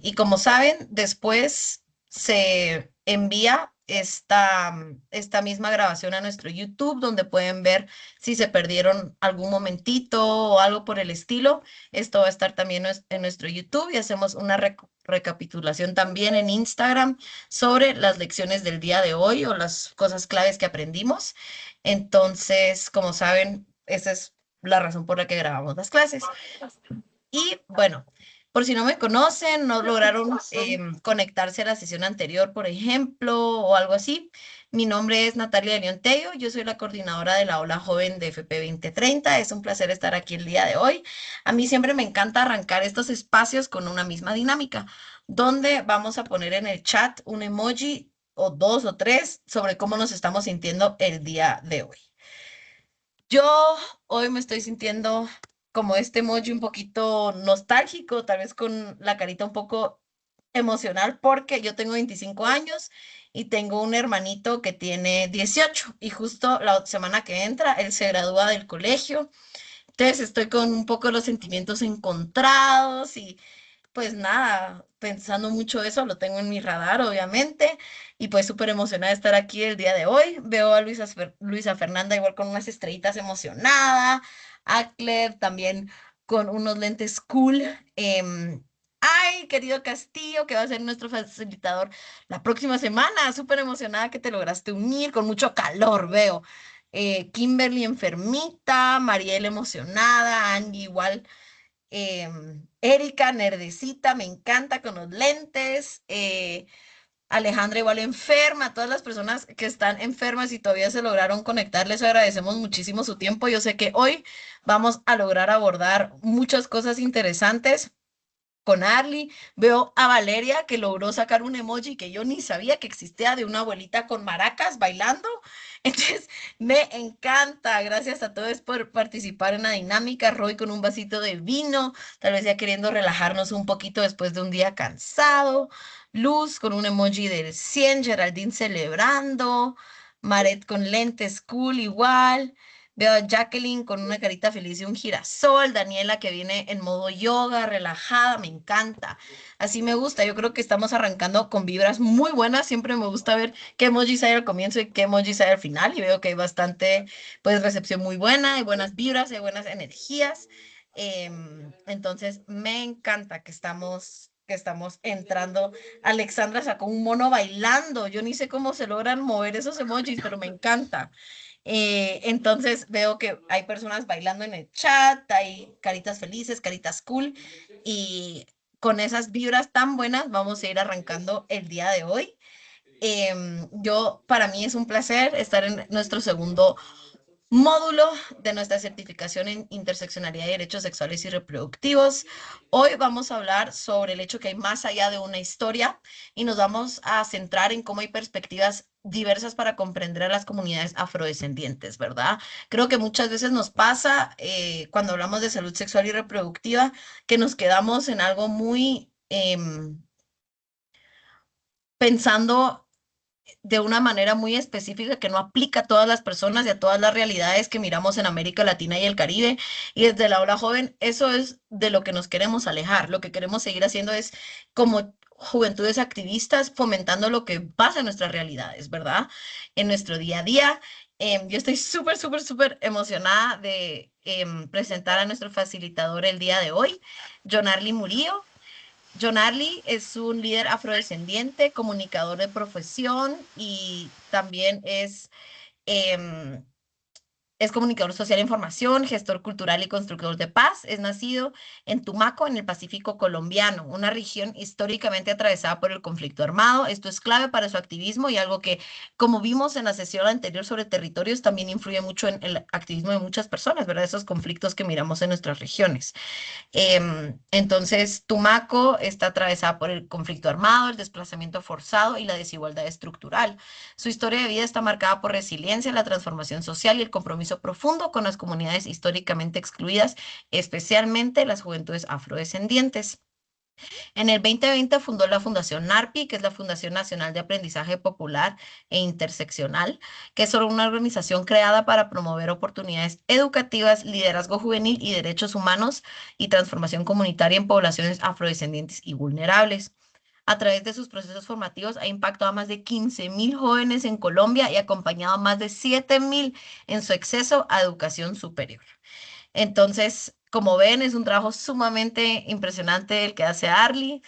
Y como saben, después se envía esta misma grabación a nuestro YouTube, donde pueden ver si se perdieron algún momentito o algo por el estilo. Esto va a estar también en nuestro YouTube y hacemos una recapitulación también en Instagram sobre las lecciones del día de hoy o las cosas claves que aprendimos. Entonces, como saben, esa es la razón por la que grabamos las clases. Y bueno, por si no me conocen, no lograron conectarse a la sesión anterior, por ejemplo, o algo así. Mi nombre es Natalia de León Tello, yo soy la coordinadora de la Ola Joven de FP 2030. Es un placer estar aquí el día de hoy. A mí siempre me encanta arrancar estos espacios con una misma dinámica, donde vamos a poner en el chat un emoji o dos o tres sobre cómo nos estamos sintiendo el día de hoy. Yo hoy me estoy sintiendo como este emoji un poquito nostálgico, tal vez con la carita un poco emocional, porque yo tengo 25 años y tengo un hermanito que tiene 18 y justo la semana que entra él se gradúa del colegio. Entonces estoy con un poco los sentimientos encontrados y pues nada, pensando mucho eso, lo tengo en mi radar, obviamente, y pues súper emocionada de estar aquí el día de hoy. Veo a Luisa Fernanda igual con unas estrellitas emocionada, a Claire también con unos lentes cool. Ay, querido Castillo, que va a ser nuestro facilitador la próxima semana, súper emocionada que te lograste unir, con mucho calor, veo. Kimberly enfermita, Mariel emocionada, Angie igual, Erika, nerdecita, me encanta con los lentes. Alejandra igual enferma, todas las personas que están enfermas y todavía se lograron conectar, les agradecemos muchísimo su tiempo. Yo sé que hoy vamos a lograr abordar muchas cosas interesantes con Arly. Veo a Valeria que logró sacar un emoji que yo ni sabía que existía, de una abuelita con maracas bailando. Entonces, me encanta. Gracias a todos por participar en la dinámica. Roy con un vasito de vino, tal vez ya queriendo relajarnos un poquito después de un día cansado. Luz con un emoji del 100, Geraldine celebrando. Maret con lentes cool igual. Veo a Jacqueline con una carita feliz y un girasol. Daniela que viene en modo yoga, relajada, me encanta. Así me gusta. Yo creo que estamos arrancando con vibras muy buenas. Siempre me gusta ver qué emojis hay al comienzo y qué emojis hay al final. Y veo que hay bastante, pues, recepción muy buena, hay buenas vibras, hay buenas energías. Entonces, me encanta que estamos entrando. Alexandra sacó un mono bailando. Yo ni sé cómo se logran mover esos emojis, pero me encanta. Entonces veo que hay personas bailando en el chat, hay caritas felices, caritas cool, y con esas vibras tan buenas vamos a ir arrancando el día de hoy. Para mí es un placer estar en nuestro segundo módulo de nuestra certificación en interseccionalidad y derechos sexuales y reproductivos. Hoy vamos a hablar sobre el hecho que hay más allá de una historia y nos vamos a centrar en cómo hay perspectivas diversas para comprender a las comunidades afrodescendientes, ¿verdad? Creo que muchas veces nos pasa cuando hablamos de salud sexual y reproductiva que nos quedamos en algo muy pensando de una manera muy específica que no aplica a todas las personas y a todas las realidades que miramos en América Latina y el Caribe. Y desde la Ola Joven, eso es de lo que nos queremos alejar. Lo que queremos seguir haciendo es, como juventudes activistas, fomentando lo que pasa en nuestras realidades, ¿verdad? En nuestro día a día. Yo estoy súper, súper, súper emocionada de presentar a nuestro facilitador el día de hoy, John Arly Murillo. John Arly es un líder afrodescendiente, comunicador de profesión y también em, es comunicador social de información, gestor cultural y constructor de paz. Es nacido en Tumaco, en el Pacífico colombiano, una región históricamente atravesada por el conflicto armado. Esto es clave para su activismo y algo que, como vimos en la sesión anterior sobre territorios, también influye mucho en el activismo de muchas personas, ¿verdad? Esos conflictos que miramos en nuestras regiones. Entonces, Tumaco está atravesada por el conflicto armado, el desplazamiento forzado y la desigualdad estructural. Su historia de vida está marcada por resiliencia, la transformación social y el compromiso profundo con las comunidades históricamente excluidas, especialmente las juventudes afrodescendientes. En el 2020 fundó la Fundación NARPI, que es la Fundación Nacional de Aprendizaje Popular e Interseccional, que es una organización creada para promover oportunidades educativas, liderazgo juvenil y derechos humanos y transformación comunitaria en poblaciones afrodescendientes y vulnerables. A través de sus procesos formativos ha impactado a más de 15.000 jóvenes en Colombia y acompañado a más de 7.000 en su acceso a educación superior. Entonces, como ven, es un trabajo sumamente impresionante el que hace Arlie.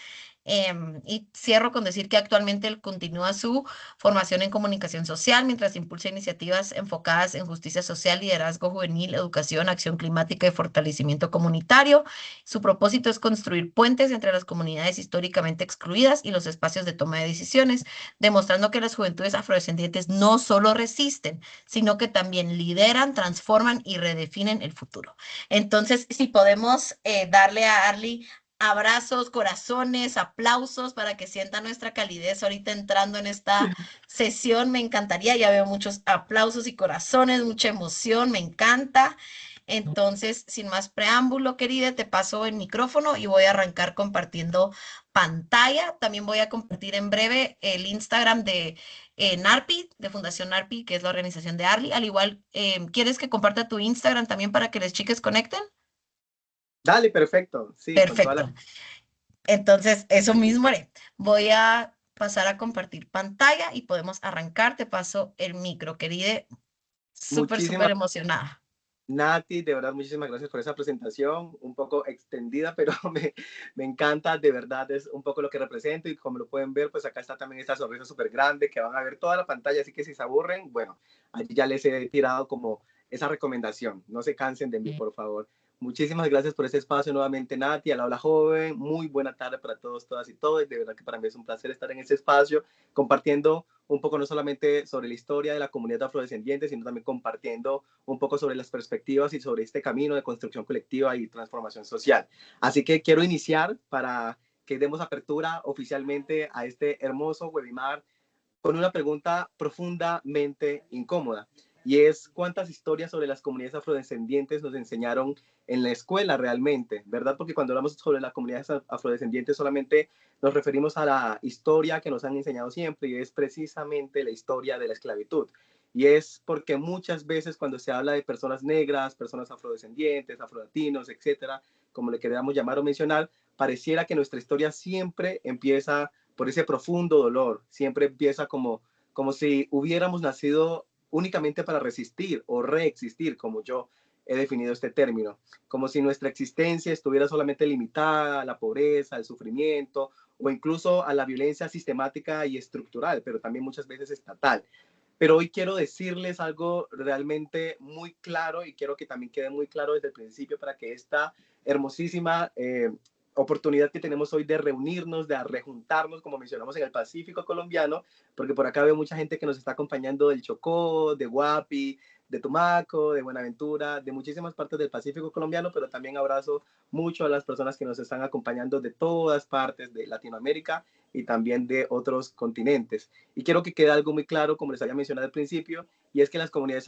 Y cierro con decir que actualmente él continúa su formación en comunicación social mientras impulsa iniciativas enfocadas en justicia social, liderazgo juvenil, educación, acción climática y fortalecimiento comunitario. Su propósito es construir puentes entre las comunidades históricamente excluidas y los espacios de toma de decisiones, demostrando que las juventudes afrodescendientes no solo resisten, sino que también lideran, transforman y redefinen el futuro. Entonces, si podemos darle a Arlie abrazos, corazones, aplausos para que sienta nuestra calidez ahorita entrando en esta sesión, me encantaría. Ya veo muchos aplausos y corazones, mucha emoción, me encanta. Entonces, sin más preámbulo, querida, te paso el micrófono y voy a arrancar compartiendo pantalla. También voy a compartir en breve el Instagram de NARPI, de Fundación NARPI, que es la organización de Arlie. Al igual, ¿quieres que comparta tu Instagram también para que las chicas conecten? Dale, perfecto. Sí, con toda la... Perfecto. Entonces, eso mismo haré. Voy a pasar a compartir pantalla y podemos arrancar. Te paso el micro, querida. Súper, súper Muchísimas, emocionada. Nati, de verdad, muchísimas gracias por esa presentación, un poco extendida, pero me encanta, de verdad, es un poco lo que represento y como lo pueden ver, pues acá está también esta sonrisa súper grande que van a ver toda la pantalla, así que si se aburren, bueno, allí ya les he tirado como esa recomendación, no se cansen de mí, por favor. Muchísimas gracias por este espacio nuevamente, Nati, al Habla Joven, muy buena tarde para todos, todas y todos, de verdad que para mí es un placer estar en este espacio compartiendo un poco no solamente sobre la historia de la comunidad afrodescendiente, sino también compartiendo un poco sobre las perspectivas y sobre este camino de construcción colectiva y transformación social. Así que quiero iniciar para que demos apertura oficialmente a este hermoso webinar con una pregunta profundamente incómoda. Y es cuántas historias sobre las comunidades afrodescendientes nos enseñaron en la escuela realmente, ¿verdad? Porque cuando hablamos sobre las comunidades afrodescendientes solamente nos referimos a la historia que nos han enseñado siempre y es precisamente la historia de la esclavitud. Y es porque muchas veces cuando se habla de personas negras, personas afrodescendientes, afrolatinos, etcétera, como le queramos llamar o mencionar, pareciera que nuestra historia siempre empieza por ese profundo dolor. Siempre empieza como si hubiéramos nacido únicamente para resistir o reexistir, como yo he definido este término, como si nuestra existencia estuviera solamente limitada a la pobreza, al sufrimiento o incluso a la violencia sistemática y estructural, pero también muchas veces estatal. Pero hoy quiero decirles algo realmente muy claro y quiero que también quede muy claro desde el principio para que esta hermosísima oportunidad que tenemos hoy de reunirnos, de rejuntarnos, como mencionamos en el Pacífico colombiano, porque por acá veo mucha gente que nos está acompañando del Chocó, de Guapi, de Tumaco, de Buenaventura, de muchísimas partes del Pacífico colombiano, pero también abrazo mucho a las personas que nos están acompañando de todas partes de Latinoamérica y también de otros continentes. Y quiero que quede algo muy claro, como les había mencionado al principio, y es que las comunidades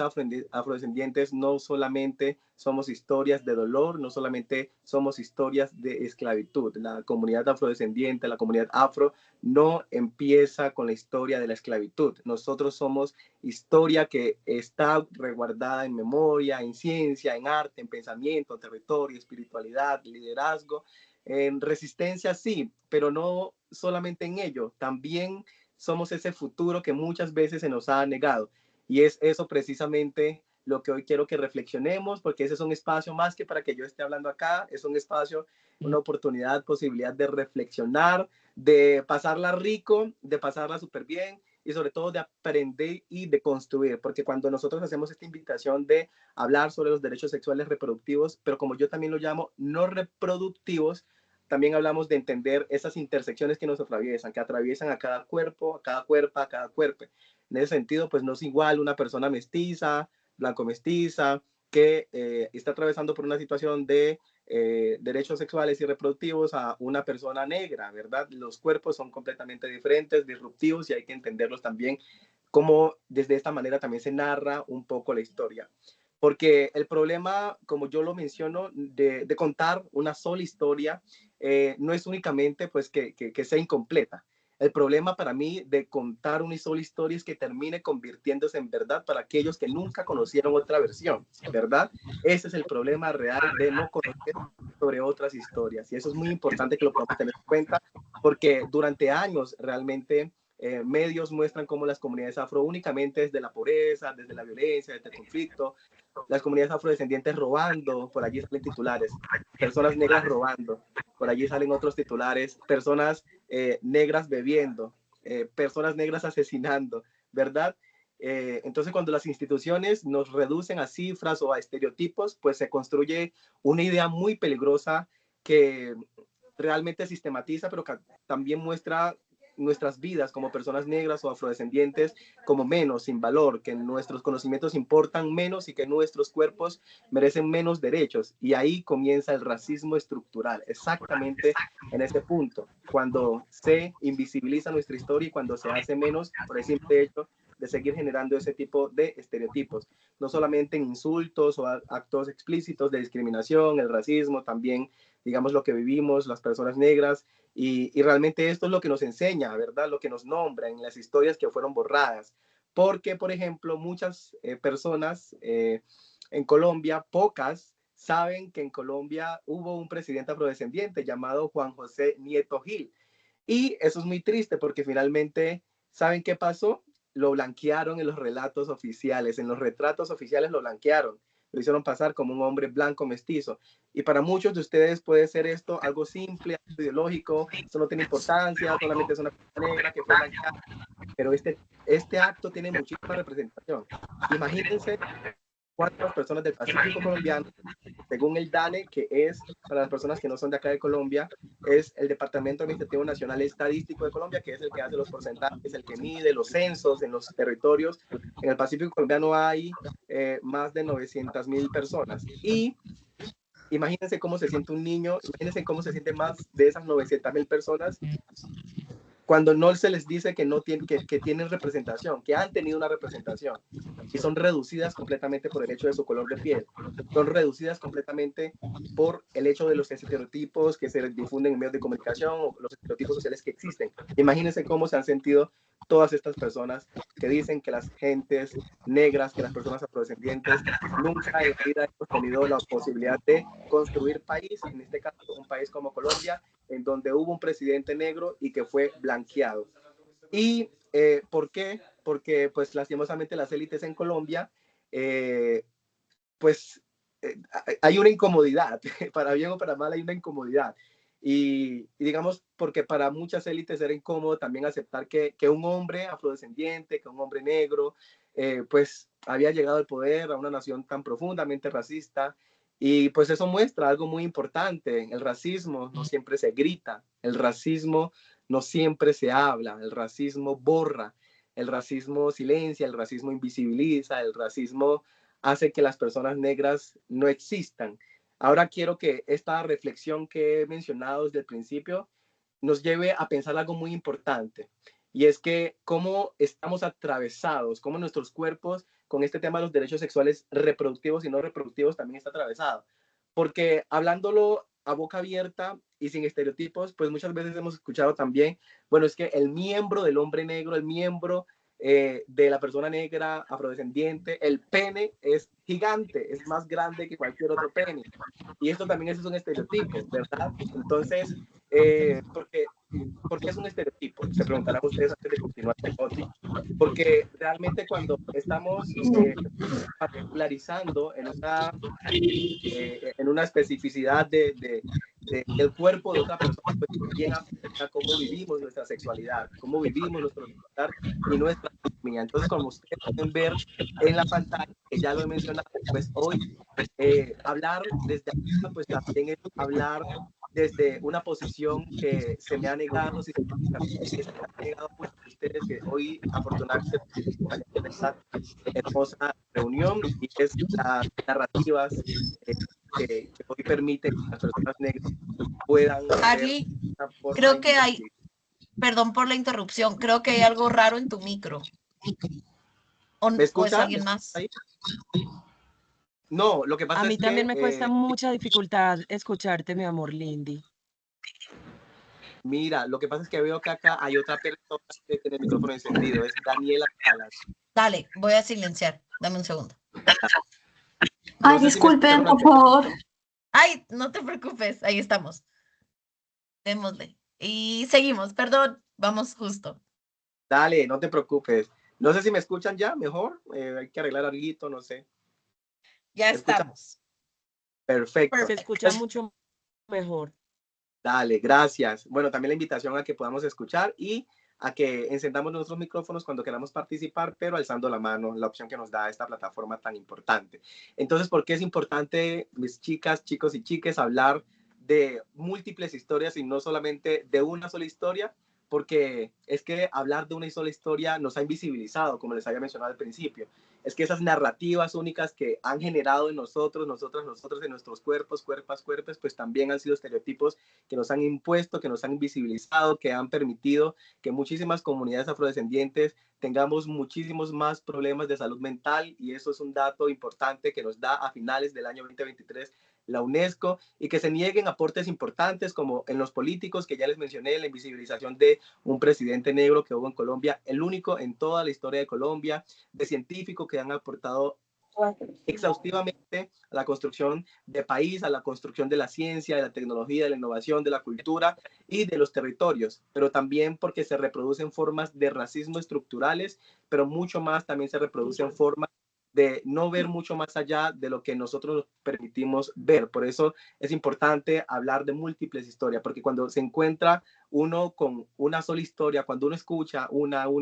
afrodescendientes no solamente somos historias de dolor, no solamente somos historias de esclavitud. La comunidad afrodescendiente, la comunidad afro, no empieza con la historia de la esclavitud. Nosotros somos historia que está resguardada en memoria, en ciencia, en arte, en pensamiento, territorio, espiritualidad, liderazgo, en resistencia, sí, pero no solamente en ello, también somos ese futuro que muchas veces se nos ha negado. Y es eso precisamente lo que hoy quiero que reflexionemos, porque ese es un espacio más que para que yo esté hablando acá, es un espacio, una oportunidad, posibilidad de reflexionar, de pasarla rico, de pasarla súper bien y sobre todo de aprender y de construir, porque cuando nosotros hacemos esta invitación de hablar sobre los derechos sexuales reproductivos, pero como yo también lo llamo, no reproductivos, también hablamos de entender esas intersecciones que atraviesan a cada cuerpo, a cada cuerpo, a cada cuerpo. En ese sentido, pues no es igual una persona mestiza, blanco mestiza, que está atravesando por una situación de derechos sexuales y reproductivos a una persona negra, ¿verdad? Los cuerpos son completamente diferentes, disruptivos y hay que entenderlos también como desde esta manera también se narra un poco la historia. Porque el problema, como yo lo menciono, de contar una sola historia no es únicamente pues que sea incompleta. El problema para mí de contar una sola historia es que termine convirtiéndose en verdad para aquellos que nunca conocieron otra versión, ¿verdad? Ese es el problema real de no conocer sobre otras historias. Y eso es muy importante que lo podamos tener en cuenta, porque durante años realmente medios muestran cómo las comunidades afro únicamente desde la pobreza, desde la violencia, desde el conflicto, las comunidades afrodescendientes robando, por allí salen titulares, personas negras robando, por allí salen otros titulares, personas negras bebiendo, personas negras asesinando, ¿verdad? Entonces, cuando las instituciones nos reducen a cifras o a estereotipos, pues se construye una idea muy peligrosa que realmente sistematiza, pero que también muestra nuestras vidas como personas negras o afrodescendientes como menos, sin valor, que nuestros conocimientos importan menos y que nuestros cuerpos merecen menos derechos. Y ahí comienza el racismo estructural, exactamente en ese punto, cuando se invisibiliza nuestra historia y cuando se hace menos por el simple hecho de seguir generando ese tipo de estereotipos, no solamente en insultos o actos explícitos de discriminación, el racismo, también digamos lo que vivimos las personas negras, y realmente esto es lo que nos enseña, ¿verdad? Lo que nos nombra en las historias que fueron borradas. Porque, por ejemplo, muchas personas en Colombia, pocas, saben que en Colombia hubo un presidente afrodescendiente llamado Juan José Nieto Gil. Y eso es muy triste porque finalmente, ¿saben qué pasó? Lo blanquearon en los relatos oficiales, en los retratos oficiales lo blanquearon, lo hicieron pasar como un hombre blanco mestizo. Y para muchos de ustedes puede ser esto algo simple, algo ideológico, eso no tiene importancia, solamente es una persona negra que fue blanqueada, pero este acto tiene muchísima representación. Imagínense cuántas personas del Pacífico colombiano, según el DANE, que es, para las personas que no son de acá de Colombia, es el Departamento Administrativo Nacional Estadístico de Colombia, que es el que hace los porcentajes, el que mide los censos en los territorios. En el Pacífico colombiano hay más de 900,000 personas. Y imagínense cómo se siente un niño, imagínense cómo se siente más de esas 900,000 personas cuando no se les dice que, no tienen, que tienen representación, que han tenido una representación y son reducidas completamente por el hecho de su color de piel, son reducidas completamente por el hecho de los estereotipos que se difunden en medios de comunicación o los estereotipos sociales que existen. Imagínense cómo se han sentido todas estas personas que dicen que las gentes negras, que las personas afrodescendientes nunca en la vida hemos tenido la posibilidad de construir país, en este caso un país como Colombia, en donde hubo un presidente negro y que fue blanqueado. ¿Y por qué? Porque pues lastimosamente las élites en Colombia, pues hay una incomodidad, para bien o para mal hay una incomodidad. Y digamos, porque para muchas élites era incómodo también aceptar que un hombre afrodescendiente, que un hombre negro, pues había llegado al poder a una nación tan profundamente racista. Y pues eso muestra algo muy importante. El racismo no siempre se grita, el racismo no siempre se habla, el racismo borra, el racismo silencia, el racismo invisibiliza, el racismo hace que las personas negras no existan. Ahora quiero que esta reflexión que he mencionado desde el principio nos lleve a pensar algo muy importante, y es que cómo estamos atravesados, cómo nuestros cuerpos con este tema de los derechos sexuales reproductivos y no reproductivos también está atravesado. Porque hablándolo a boca abierta y sin estereotipos, pues muchas veces hemos escuchado también, bueno, es que el miembro del hombre negro, el miembro de la persona negra afrodescendiente, el pene es gigante, es más grande que cualquier otro pene. Y esto también es un estereotipo, ¿verdad? Entonces, ¿por qué es un estereotipo? Se preguntarán ustedes antes de continuar con Oti. Porque realmente cuando estamos particularizando en una especificidad del cuerpo de otra persona, pues también afecta cómo vivimos nuestra sexualidad, cómo vivimos nuestro bienestar y nuestra economía. Entonces, como ustedes pueden ver en la pantalla, que ya lo he mencionado, pues hoy hablar desde acá, pues también es hablar desde una posición que se me ha negado sistemáticamente, que se me ha negado a muchos de ustedes, que hoy afortunadamente en esta hermosa reunión, y es las narrativas que hoy permiten que las personas negras puedan ver Ari, una forma creo que hay, invisible. perdón por la interrupción, creo que hay algo raro en tu micro. ¿Me O es escucha? ¿Me alguien escucha más? ahí? No, lo que A pasa mí es también que me cuesta mucha dificultad escucharte, mi amor Lindy. Mira, lo que pasa es que veo que acá hay otra persona que tiene el micrófono encendido, es Daniela Salas. Dale, voy a silenciar. Dame un segundo. No Ay, sé si me disculpen, escucharon por favor. Ay, no te preocupes, ahí estamos. Démosle. Y seguimos, perdón, vamos justo. Dale, no te preocupes. No sé si me escuchan ya mejor. Hay que arreglar algo, no sé. Ya ¿Me escuchan? estamos. Perfecto. Se escucha mucho mejor. Dale, gracias. Bueno, también la invitación a que podamos escuchar y a que encendamos nuestros micrófonos cuando queramos participar, pero alzando la mano, la opción que nos da esta plataforma tan importante. Entonces, ¿por qué es importante, mis chicas, chicos y chiques, hablar de múltiples historias y no solamente de una sola historia? Porque es que hablar de una sola historia nos ha invisibilizado, como les había mencionado al principio. Es que esas narrativas únicas que han generado en nosotros, nosotras, nosotros, en nuestros cuerpos, cuerpos, pues también han sido estereotipos que nos han impuesto, que nos han invisibilizado, que han permitido que muchísimas comunidades afrodescendientes tengamos muchísimos más problemas de salud mental, y eso es un dato importante que nos da a finales del año 2023 la UNESCO, y que se nieguen aportes importantes como en los políticos que ya les mencioné, la invisibilización de un presidente negro que hubo en Colombia, el único en toda la historia de Colombia, de científicos que han aportado exhaustivamente a la construcción de país, a la construcción de la ciencia, de la tecnología, de la innovación, de la cultura y de los territorios, pero también porque se reproducen formas de racismo estructurales, pero mucho más también se reproducen formas de no ver mucho más allá de lo que nosotros nos permitimos ver. Por eso es importante hablar de múltiples historias, porque cuando se encuentra uno con una sola historia, cuando uno escucha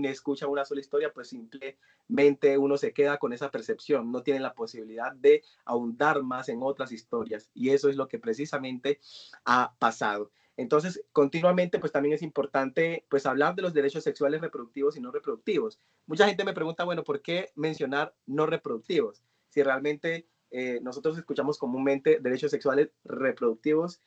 escucha una sola historia, pues simplemente uno se queda con esa percepción, no tiene la posibilidad de ahondar más en otras historias, y eso es lo que precisamente ha pasado. Entonces, continuamente, pues también es importante, pues hablar de los derechos sexuales reproductivos y no reproductivos. Mucha gente me pregunta, bueno, ¿por qué mencionar no reproductivos? Si realmente nosotros escuchamos comúnmente derechos sexuales reproductivos,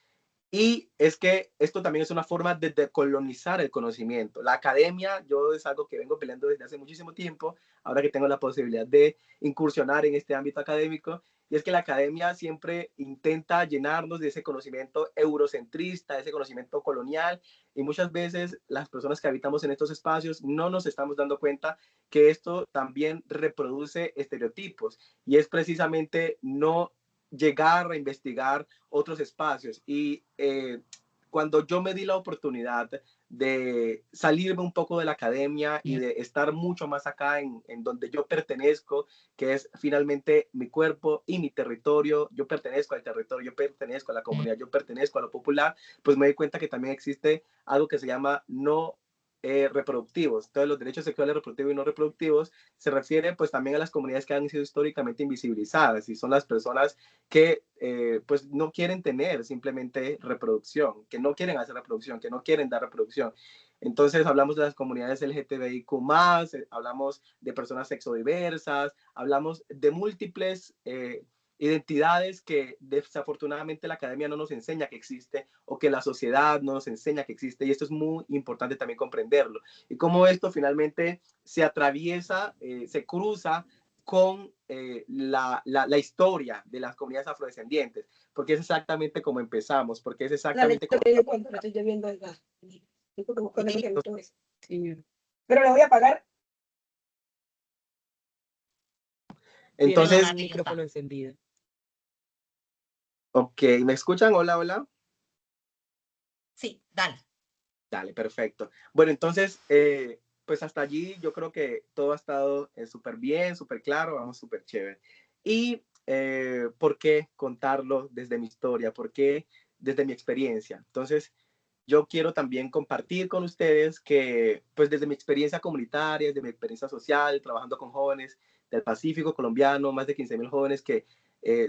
y es que esto también es una forma de decolonizar el conocimiento. La academia, yo es algo que vengo peleando desde hace muchísimo tiempo, ahora que tengo la posibilidad de incursionar en este ámbito académico, y es que la academia siempre intenta llenarnos de ese conocimiento eurocentrista, de ese conocimiento colonial, y muchas veces las personas que habitamos en estos espacios no nos estamos dando cuenta que esto también reproduce estereotipos, y es precisamente no llegar a investigar otros espacios. Y cuando yo me di la oportunidad de salirme un poco de la academia y de estar mucho más acá en donde yo pertenezco, que es finalmente mi cuerpo y mi territorio, yo pertenezco al territorio, yo pertenezco a la comunidad, yo pertenezco a lo popular, pues me di cuenta que también existe algo que se llama no reproductivos. Entonces, los derechos sexuales reproductivos y no reproductivos se refiere pues también a las comunidades que han sido históricamente invisibilizadas, y son las personas que pues no quieren tener simplemente reproducción, que no quieren hacer reproducción, que no quieren dar reproducción. Entonces hablamos de las comunidades LGTBIQ+, hablamos de personas sexodiversas, hablamos de múltiples identidades que desafortunadamente la academia no nos enseña que existe, o que la sociedad no nos enseña que existe, y esto es muy importante también comprenderlo. Y cómo esto finalmente se atraviesa, se cruza con la historia de las comunidades afrodescendientes, porque es exactamente como empezamos, porque es exactamente como... Pero le voy a pagar. Entonces, Tiene el micrófono encendido. ok, ¿me escuchan? Hola, hola. Sí, dale. Dale, perfecto. Bueno, entonces, pues hasta allí yo creo que todo ha estado súper bien, súper claro, vamos, súper chévere. Y ¿por qué contarlo desde mi historia? ¿Por qué desde mi experiencia? Entonces, yo quiero también compartir con ustedes que, pues desde mi experiencia comunitaria, desde mi experiencia social, trabajando con jóvenes del Pacífico colombiano, más de 15.000 jóvenes que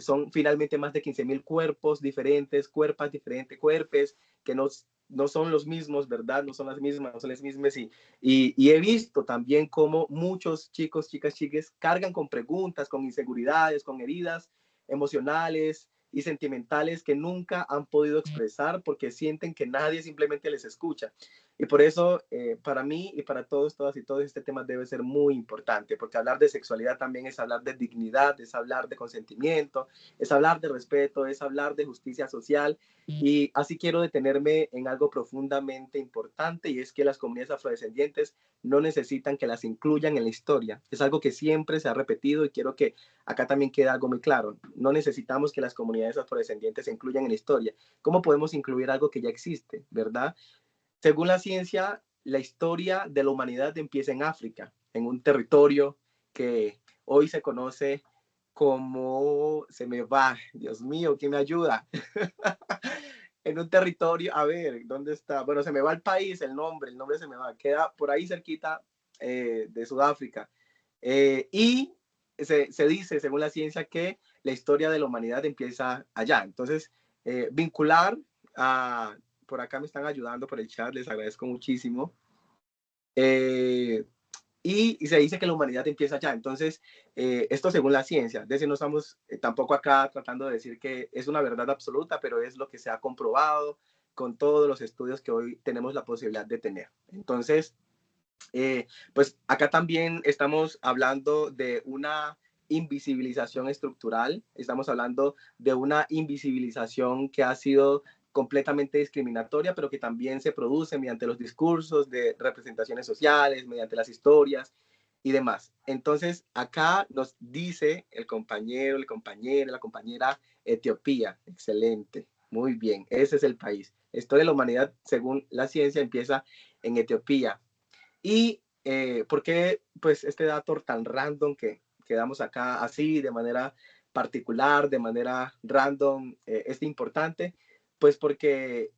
son finalmente más de 15.000 cuerpos diferentes, cuerpas diferentes, cuerpos que no son los mismos, ¿verdad? No son las mismas, no son las mismas. Y he visto también cómo muchos chicos, chicas, chiques cargan con preguntas, con inseguridades, con heridas emocionales, y sentimentales que nunca han podido expresar porque sienten que nadie simplemente les escucha. Y por eso, para mí y para todos, todas y todos, este tema debe ser muy importante, porque hablar de sexualidad también es hablar de dignidad, es hablar de consentimiento, es hablar de respeto, es hablar de justicia social. Y así quiero detenerme en algo profundamente importante, y es que las comunidades afrodescendientes no necesitan que las incluyan en la historia. Es algo que siempre se ha repetido y quiero que acá también quede algo muy claro. No necesitamos que las comunidades afrodescendientes se incluyan en la historia. ¿Cómo podemos incluir algo que ya existe, verdad? Según la ciencia, la historia de la humanidad empieza en África, en un territorio que hoy se conoce como, se me va, Dios mío, ¿quién me ayuda? En un territorio, a ver, ¿dónde está? Bueno, se me va el país, el nombre se me va, queda por ahí cerquita de Sudáfrica. Y se dice, según la ciencia, que la historia de la humanidad empieza allá. Entonces, vincular a, por acá me están ayudando por el chat, les agradezco muchísimo. Y se dice que la humanidad empieza allá. Entonces, esto según la ciencia. Es decir, no estamos tampoco acá tratando de decir que es una verdad absoluta, pero es lo que se ha comprobado con todos los estudios que hoy tenemos la posibilidad de tener. Entonces, pues acá también estamos hablando de una invisibilización estructural, estamos hablando de una invisibilización que ha sido completamente discriminatoria, pero que también se produce mediante los discursos de representaciones sociales, mediante las historias y demás. Entonces, acá nos dice el compañero, la compañera Etiopía. Excelente, muy bien, ese es el país. La historia de la humanidad, según la ciencia, empieza en Etiopía. Y ¿por qué pues este dato tan random que damos acá así de manera particular, de manera random, es importante? Pues porque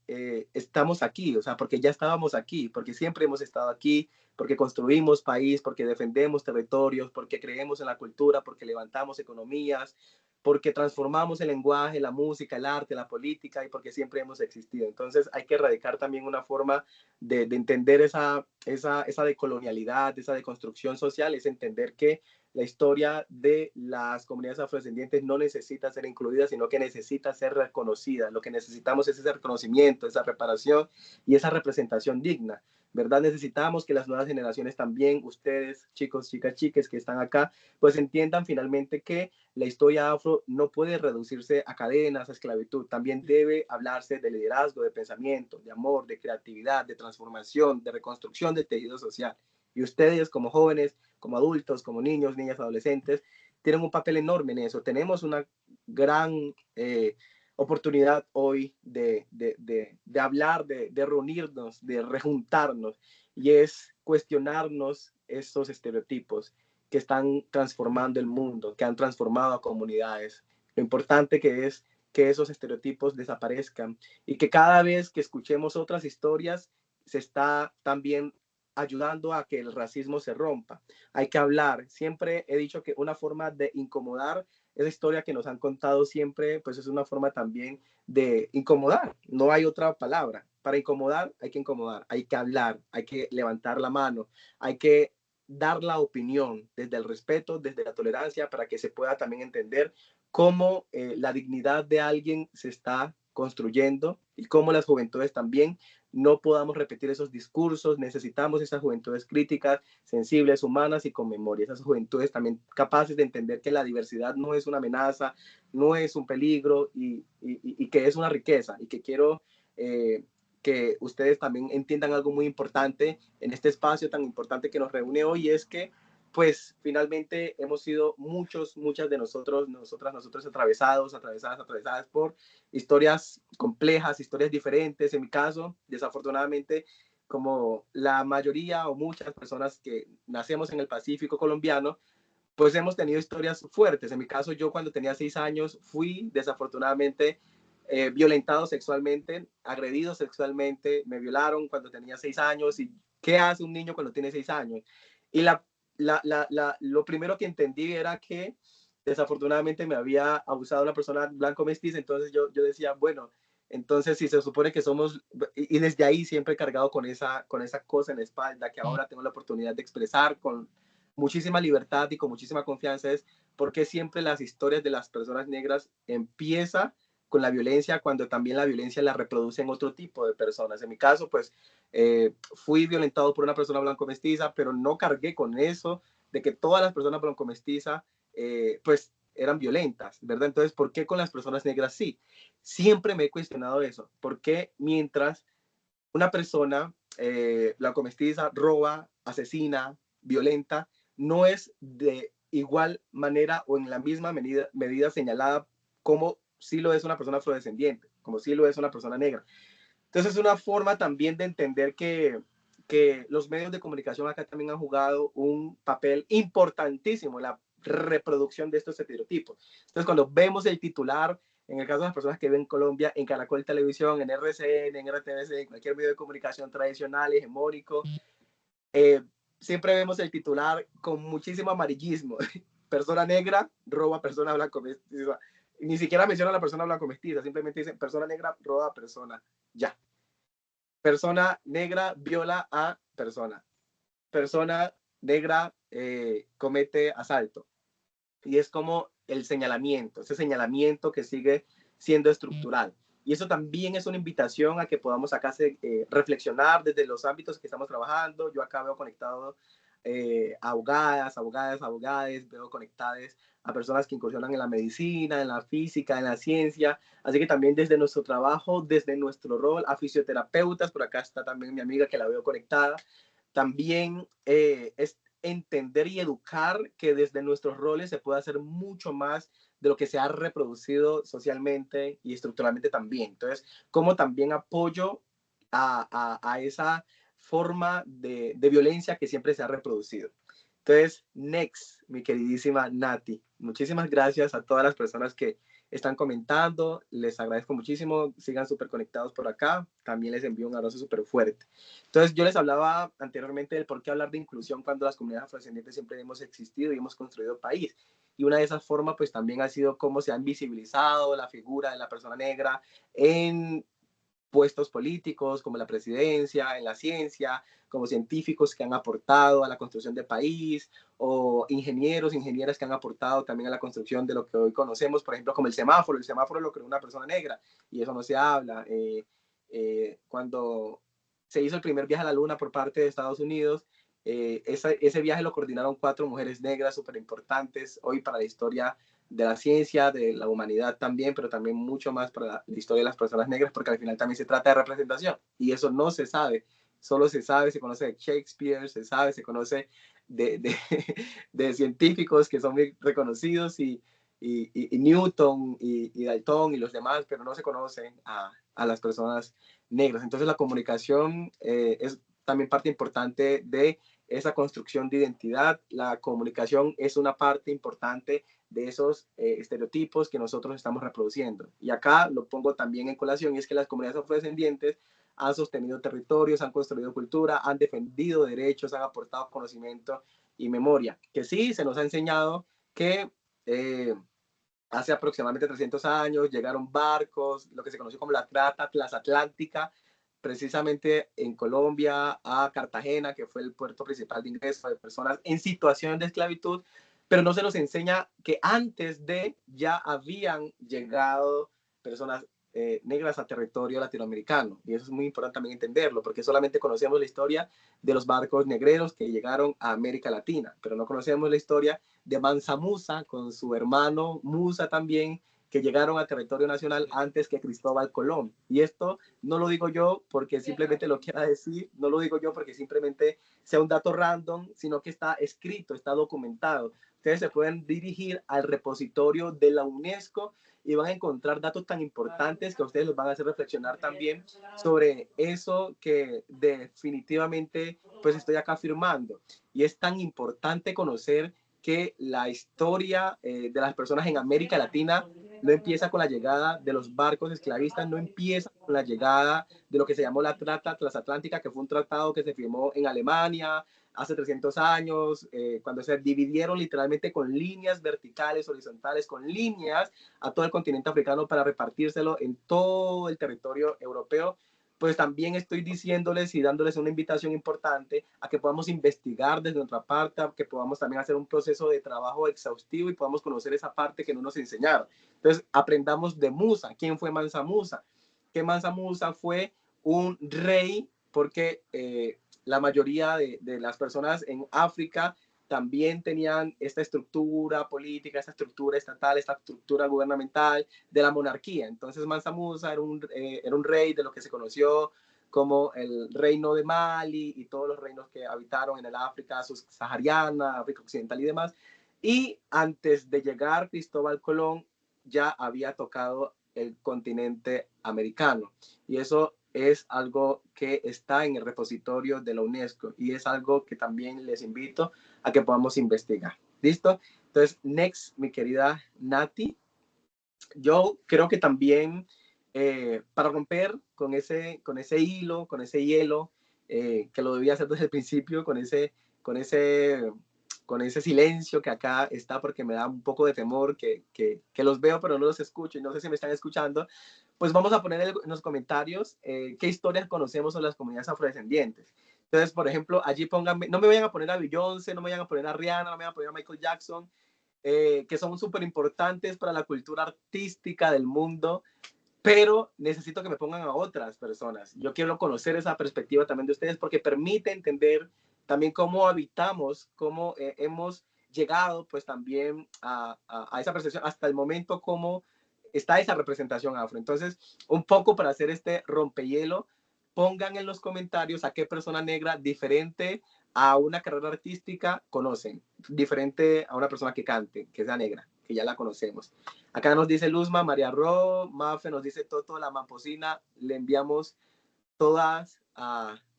estamos aquí, o sea, porque ya estábamos aquí, porque siempre hemos estado aquí, porque construimos país, porque defendemos territorios, porque creemos en la cultura, porque levantamos economías, porque transformamos el lenguaje, la música, el arte, la política, y porque siempre hemos existido. Entonces hay que erradicar también una forma de entender esa decolonialidad, esa deconstrucción social, es entender que la historia de las comunidades afrodescendientes no necesita ser incluida, sino que necesita ser reconocida. Lo que necesitamos es ese reconocimiento, esa reparación y esa representación digna, ¿verdad? Necesitamos que las nuevas generaciones también, ustedes, chicos, chicas, chiques que están acá, pues entiendan finalmente que la historia afro no puede reducirse a cadenas, a esclavitud. También debe hablarse de liderazgo, de pensamiento, de amor, de creatividad, de transformación, de reconstrucción del tejido social. Y ustedes como jóvenes, como adultos, como niños, niñas, adolescentes, tienen un papel enorme en eso. Tenemos una gran oportunidad hoy de hablar, de reunirnos, de rejuntarnos, y es cuestionarnos estos estereotipos que están transformando el mundo, que han transformado a comunidades. Lo importante que es que esos estereotipos desaparezcan y que cada vez que escuchemos otras historias se está también ayudando a que el racismo se rompa. Hay que hablar. Siempre he dicho que una forma de incomodar esa historia que nos han contado siempre, pues es una forma también de incomodar. No hay otra palabra. Para incomodar hay que hablar, hay que levantar la mano, hay que dar la opinión desde el respeto, desde la tolerancia, para que se pueda también entender cómo la dignidad de alguien se está construyendo y cómo las juventudes también no podamos repetir esos discursos. Necesitamos esas juventudes críticas, sensibles, humanas y con memoria. Esas juventudes también capaces de entender que la diversidad no es una amenaza, no es un peligro y que es una riqueza. Y que quiero que ustedes también entiendan algo muy importante en este espacio tan importante que nos reúne hoy, es que pues finalmente hemos sido muchas de nosotros, nosotros atravesadas por historias complejas, historias diferentes. En mi caso, desafortunadamente, como la mayoría o muchas personas que nacemos en el Pacífico colombiano, pues hemos tenido historias fuertes. En mi caso, yo cuando tenía 6 años fui desafortunadamente violentado sexualmente, agredido sexualmente, me violaron cuando tenía 6 años. ¿Y qué hace un niño cuando tiene 6 años? Y lo primero que entendí era que desafortunadamente me había abusado una persona blanco mestiza. Entonces yo decía, bueno, entonces si se supone que somos, y desde ahí siempre he cargado con esa cosa en la espalda, que ahora tengo la oportunidad de expresar con muchísima libertad y con muchísima confianza, es porque siempre las historias de las personas negras empieza con la violencia cuando también la violencia la reproducen otro tipo de personas. En mi caso, pues fui violentado por una persona blanco mestiza, pero no cargué con eso de que todas las personas blanco mestiza pues eran violentas, ¿verdad? Entonces, ¿por qué con las personas negras sí? Siempre me he cuestionado eso. ¿Por qué mientras una persona blanco mestiza roba, asesina, violenta, no es de igual manera o en la misma medida señalada como sí lo es una persona afrodescendiente, como sí lo es una persona negra? Entonces es una forma también de entender que los medios de comunicación acá también han jugado un papel importantísimo en la reproducción de estos estereotipos. Entonces cuando vemos el titular, en el caso de las personas que ven en Colombia, en Caracol Televisión, en RCN, en RTVC, en cualquier medio de comunicación tradicional, hegemónico, siempre vemos el titular con muchísimo amarillismo. Persona negra roba persona blanco mestiza. Ni siquiera menciona a la persona blanco mestiza, simplemente dicen persona negra roba persona. Ya. Persona negra viola a persona. Persona negra comete asalto. Y es como el señalamiento, ese señalamiento que sigue siendo estructural. Y eso también es una invitación a que podamos acá reflexionar desde los ámbitos que estamos trabajando. Yo acá veo conectado abogadas, veo conectadas a personas que incursionan en la medicina, en la física, en la ciencia. Así que también desde nuestro trabajo, desde nuestro rol, a fisioterapeutas, por acá está también mi amiga que la veo conectada. También es entender y educar que desde nuestros roles se puede hacer mucho más de lo que se ha reproducido socialmente y estructuralmente también. Entonces, como también apoyo a esa forma de violencia que siempre se ha reproducido. Entonces, next, mi queridísima Nati, muchísimas gracias a todas las personas que están comentando, les agradezco muchísimo, sigan súper conectados por acá, también les envío un abrazo súper fuerte. Entonces, yo les hablaba anteriormente del por qué hablar de inclusión cuando las comunidades afrodescendientes siempre hemos existido y hemos construido país. Y una de esas formas, pues también ha sido cómo se ha invisibilizado la figura de la persona negra en puestos políticos como la presidencia, en la ciencia, como científicos que han aportado a la construcción del país, o ingenieros, ingenieras que han aportado también a la construcción de lo que hoy conocemos, por ejemplo, como el semáforo. El semáforo lo creó una persona negra y eso no se habla. Cuando se hizo el primer viaje a la luna por parte de Estados Unidos, ese viaje lo coordinaron 4 mujeres negras súper importantes hoy para la historia de la ciencia, de la humanidad también, pero también mucho más para la historia de las personas negras, porque al final también se trata de representación y eso no se sabe, solo se sabe, se conoce de Shakespeare, se sabe, se conoce de científicos que son muy reconocidos y Newton y Dalton y los demás, pero no se conocen a las personas negras. Entonces la comunicación es también parte importante de esa construcción de identidad. La comunicación es una parte importante de esos estereotipos que nosotros estamos reproduciendo. Y acá lo pongo también en colación, y es que las comunidades afrodescendientes han sostenido territorios, han construido cultura, han defendido derechos, han aportado conocimiento y memoria. Que sí, se nos ha enseñado que hace aproximadamente 300 años llegaron barcos, lo que se conoció como la trata transatlántica, precisamente en Colombia, a Cartagena, que fue el puerto principal de ingreso de personas en situaciones de esclavitud, pero no se nos enseña que antes de ya habían llegado personas negras a territorio latinoamericano. Y eso es muy importante también entenderlo, porque solamente conocemos la historia de los barcos negreros que llegaron a América Latina, pero no conocemos la historia de Mansa Musa con su hermano Musa también, que llegaron a territorio nacional antes que Cristóbal Colón. Y esto no lo digo yo porque simplemente lo quiera decir, no lo digo yo porque simplemente sea un dato random, sino que está escrito, está documentado. Ustedes se pueden dirigir al repositorio de la UNESCO y van a encontrar datos tan importantes que a ustedes los van a hacer reflexionar también sobre eso que definitivamente pues estoy acá afirmando. Y es tan importante conocer que la historia de las personas en América Latina no empieza con la llegada de los barcos esclavistas, no empieza con la llegada de lo que se llamó la Trata Transatlántica, que fue un tratado que se firmó en Alemania hace 300 años, cuando se dividieron literalmente con líneas verticales, horizontales, con líneas a todo el continente africano para repartírselo en todo el territorio europeo, pues también estoy diciéndoles y dándoles una invitación importante a que podamos investigar desde nuestra parte, a que podamos también hacer un proceso de trabajo exhaustivo y podamos conocer esa parte que no nos enseñaron. Entonces, aprendamos de Musa. ¿Quién fue Mansa Musa? Que Mansa Musa fue un rey porque la mayoría de las personas en África también tenían esta estructura política, esta estructura estatal, esta estructura gubernamental de la monarquía. Entonces Mansa Musa era un rey de lo que se conoció como el reino de Mali y todos los reinos que habitaron en el África subsahariana, África occidental y demás. Y antes de llegar Cristóbal Colón ya había tocado el continente americano. Y eso es algo que está en el repositorio de la UNESCO y es algo que también les invito a que podamos investigar. ¿Listo? Entonces, next, mi querida Nati, yo creo que también para romper con ese hilo, con ese hielo, que lo debía hacer desde el principio, con ese silencio que acá está, porque me da un poco de temor que los veo pero no los escucho y no sé si me están escuchando, pues vamos a poner en los comentarios qué historias conocemos sobre las comunidades afrodescendientes. Entonces, por ejemplo, allí pónganme, no me vayan a poner a Beyoncé, no me vayan a poner a Rihanna, no me vayan a poner a Michael Jackson, que son súper importantes para la cultura artística del mundo, pero necesito que me pongan a otras personas. Yo quiero conocer esa perspectiva también de ustedes porque permite entender también cómo habitamos, cómo hemos llegado pues también a esa percepción hasta el momento, cómo está esa representación afro. Entonces, un poco para hacer este rompehielo, pongan en los comentarios a qué persona negra diferente a una carrera artística conocen, diferente a una persona que cante, que sea negra, que ya la conocemos. Acá nos dice Luzma, María Ro, Mafe nos dice Toto, la Mamposina. Le enviamos todas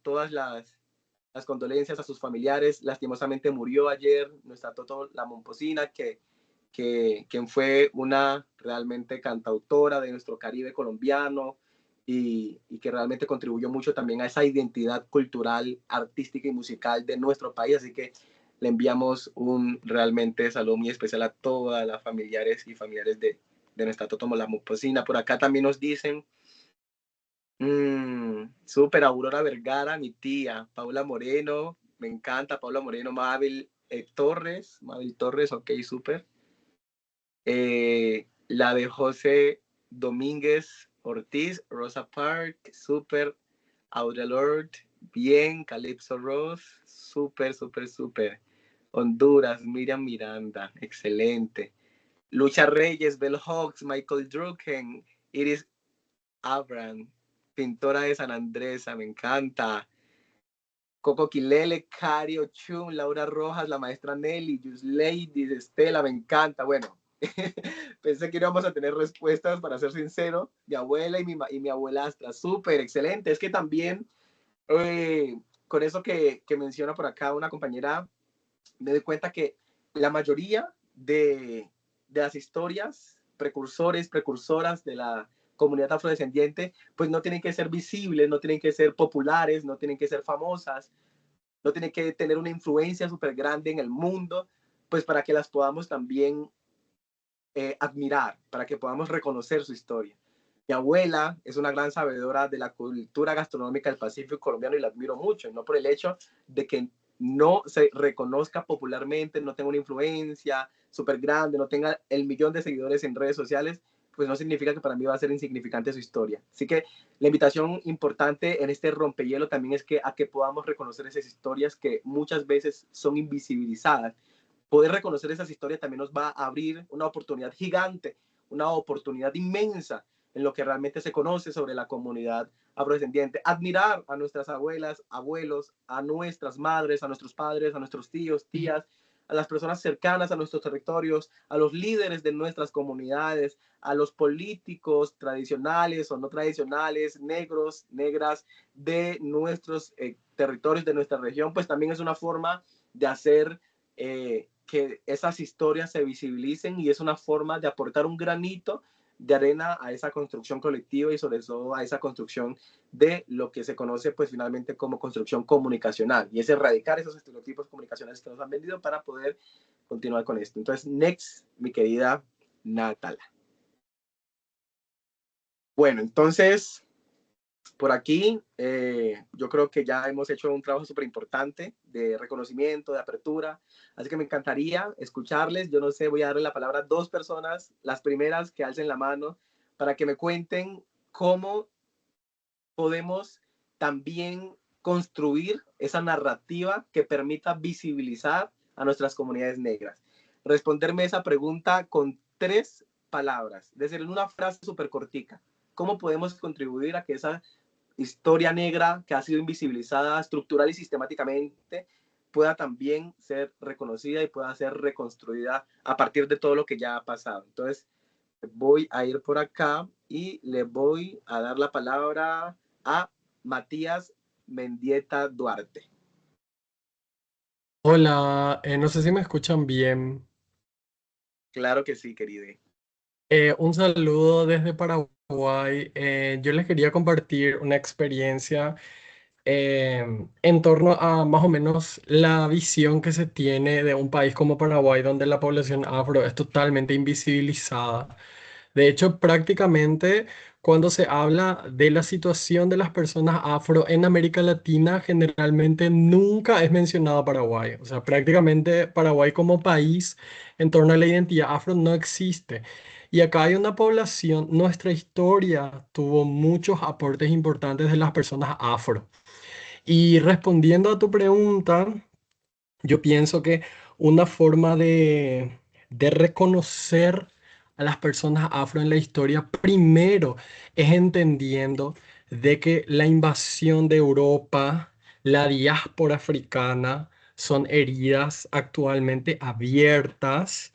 las condolencias a sus familiares. Lastimosamente murió ayer nuestra Toto, la Mamposina, quien fue una realmente cantautora de nuestro Caribe colombiano y que realmente contribuyó mucho también a esa identidad cultural, artística y musical de nuestro país. Así que le enviamos un realmente saludo muy especial a todas las familiares y familiares de nuestra Toto la Mamposina. Por acá también nos dicen, súper Aurora Vergara, mi tía, Paula Moreno, me encanta, Paula Moreno, Mabel Torres, ok, súper. La de José Domínguez Ortiz, Rosa Park, súper. Audre Lorde, bien. Calypso Rose, súper, súper, súper. Honduras, Miriam Miranda, excelente. Lucha Reyes, Bell Hawks, Michael Drucken, Iris Abram, pintora de San Andrés, me encanta. Coco Quilele, Cari Ochun, Laura Rojas, la maestra Nelly, Just Ladies, Estela, me encanta. Bueno, pensé que íbamos a tener respuestas, para ser sincero. Mi abuela y mi abuelastra, súper, excelente. Es que también, con eso que menciona por acá una compañera, me doy cuenta que la mayoría de las historias precursoras de la comunidad afrodescendiente, pues no tienen que ser visibles, no tienen que ser populares, no tienen que ser famosas, no tienen que tener una influencia súper grande en el mundo, pues para que las podamos también admirar, para que podamos reconocer su historia. Mi abuela es una gran sabedora de la cultura gastronómica del Pacífico colombiano y la admiro mucho, no por el hecho de que no se reconozca popularmente, no tenga una influencia súper grande, no tenga el millón de seguidores en redes sociales, pues no significa que para mí va a ser insignificante su historia. Así que la invitación importante en este rompehielo también es que a que podamos reconocer esas historias que muchas veces son invisibilizadas. Poder reconocer esas historias también nos va a abrir una oportunidad gigante, una oportunidad inmensa en lo que realmente se conoce sobre la comunidad afrodescendiente. Admirar a nuestras abuelas, abuelos, a nuestras madres, a nuestros padres, a nuestros tíos, tías, a las personas cercanas a nuestros territorios, a los líderes de nuestras comunidades, a los políticos tradicionales o no tradicionales, negros, negras de nuestros territorios, de nuestra región, pues también es una forma de hacer que esas historias se visibilicen y es una forma de aportar un granito de arena a esa construcción colectiva y sobre todo a esa construcción de lo que se conoce pues finalmente como construcción comunicacional y es erradicar esos estereotipos comunicacionales que nos han vendido para poder continuar con esto. Entonces, next, mi querida Natala. Bueno, entonces por aquí, yo creo que ya hemos hecho un trabajo súper importante de reconocimiento, de apertura, así que me encantaría escucharles. Yo no sé, voy a darle la palabra a dos personas, las primeras que alcen la mano, para que me cuenten cómo podemos también construir esa narrativa que permita visibilizar a nuestras comunidades negras. Responderme esa pregunta con 3 palabras, es decir, en una frase súper cortica. ¿Cómo podemos contribuir a que esa historia negra que ha sido invisibilizada estructural y sistemáticamente pueda también ser reconocida y pueda ser reconstruida a partir de todo lo que ya ha pasado? Entonces, voy a ir por acá y le voy a dar la palabra a Matías Mendieta Duarte. Hola, no sé si me escuchan bien. Claro que sí, querido. Un saludo desde Paraguay. Yo les quería compartir una experiencia en torno a más o menos la visión que se tiene de un país como Paraguay, donde la población afro es totalmente invisibilizada. De hecho, prácticamente cuando se habla de la situación de las personas afro en América Latina, generalmente nunca es mencionado Paraguay. O sea, prácticamente Paraguay como país en torno a la identidad afro no existe. Y acá hay una población, nuestra historia tuvo muchos aportes importantes de las personas afro. Y respondiendo a tu pregunta, yo pienso que una forma de reconocer a las personas afro en la historia, primero es entendiendo de que la invasión de Europa, la diáspora africana, son heridas actualmente abiertas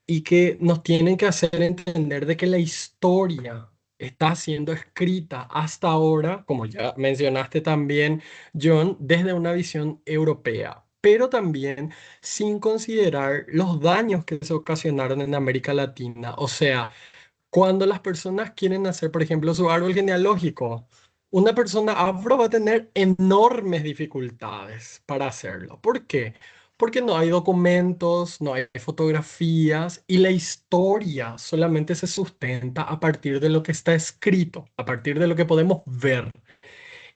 y que nos tienen que hacer entender de que la historia está siendo escrita hasta ahora, como ya mencionaste también, John, desde una visión europea, pero también sin considerar los daños que se ocasionaron en América Latina. O sea, cuando las personas quieren hacer, por ejemplo, su árbol genealógico, una persona afro va a tener enormes dificultades para hacerlo. ¿Por qué? Porque no hay documentos, no hay fotografías y la historia solamente se sustenta a partir de lo que está escrito, a partir de lo que podemos ver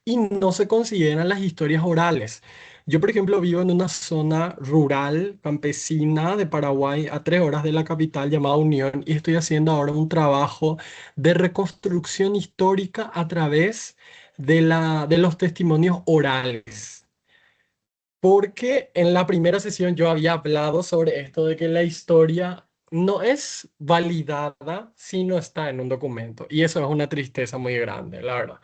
y no se consideran las historias orales. Yo, por ejemplo, vivo en una zona rural, campesina de Paraguay, a 3 horas de la capital llamada Unión, y estoy haciendo ahora un trabajo de reconstrucción histórica a través de los testimonios orales. Porque en la primera sesión yo había hablado sobre esto de que la historia no es validada si no está en un documento. Y eso es una tristeza muy grande, la verdad.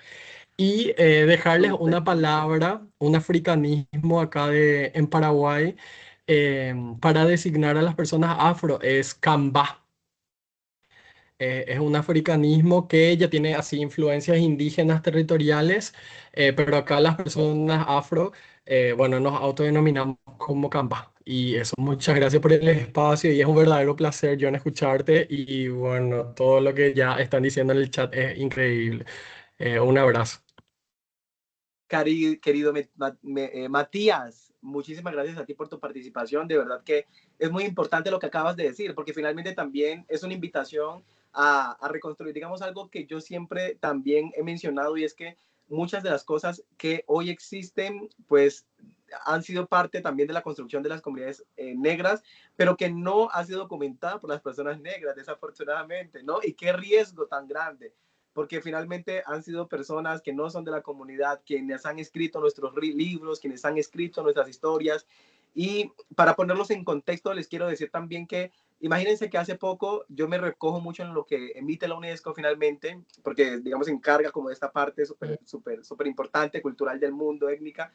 Y dejarles Súper. una palabra, un africanismo acá en Paraguay, para designar a las personas afro, es Cambá. Es un africanismo que ya tiene así influencias indígenas territoriales, pero acá las personas afro, bueno, nos autodenominamos como Cambá. Y eso, muchas gracias por el espacio y es un verdadero placer, John, escucharte. Y bueno, todo lo que ya están diciendo en el chat es increíble. Un abrazo. Querido Matías, muchísimas gracias a ti por tu participación. De verdad que es muy importante lo que acabas de decir, porque finalmente también es una invitación a reconstruir, digamos, algo que yo siempre también he mencionado, y es que muchas de las cosas que hoy existen, pues han sido parte también de la construcción de las comunidades negras, pero que no ha sido documentada por las personas negras, desafortunadamente, ¿no? Y qué riesgo tan grande, porque finalmente han sido personas que no son de la comunidad quienes han escrito nuestros libros, quienes han escrito nuestras historias. Y para ponerlos en contexto, les quiero decir también que imagínense que hace poco yo me recojo mucho en lo que emite la UNESCO finalmente, porque digamos se encarga como de esta parte súper importante, cultural del mundo, étnica.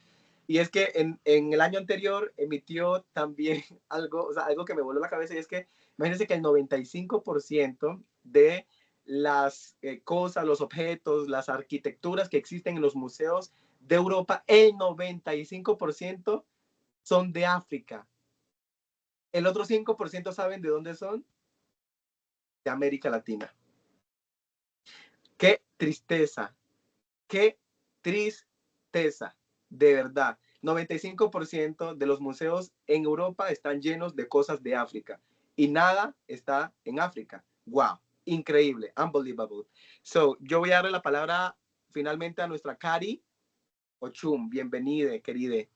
Y es que en el año anterior emitió también algo, o sea, algo que me voló la cabeza, y es que imagínense que el 95% de las cosas, los objetos, las arquitecturas que existen en los museos de Europa, el 95% son de África. El otro 5% saben de dónde son, de América Latina. Qué tristeza, qué tristeza, de verdad. 95% de los museos en Europa están llenos de cosas de África y nada está en África. Wow, increíble, unbelievable. So, yo voy a darle la palabra finalmente a nuestra Cari Ochum. Bienvenida, querida.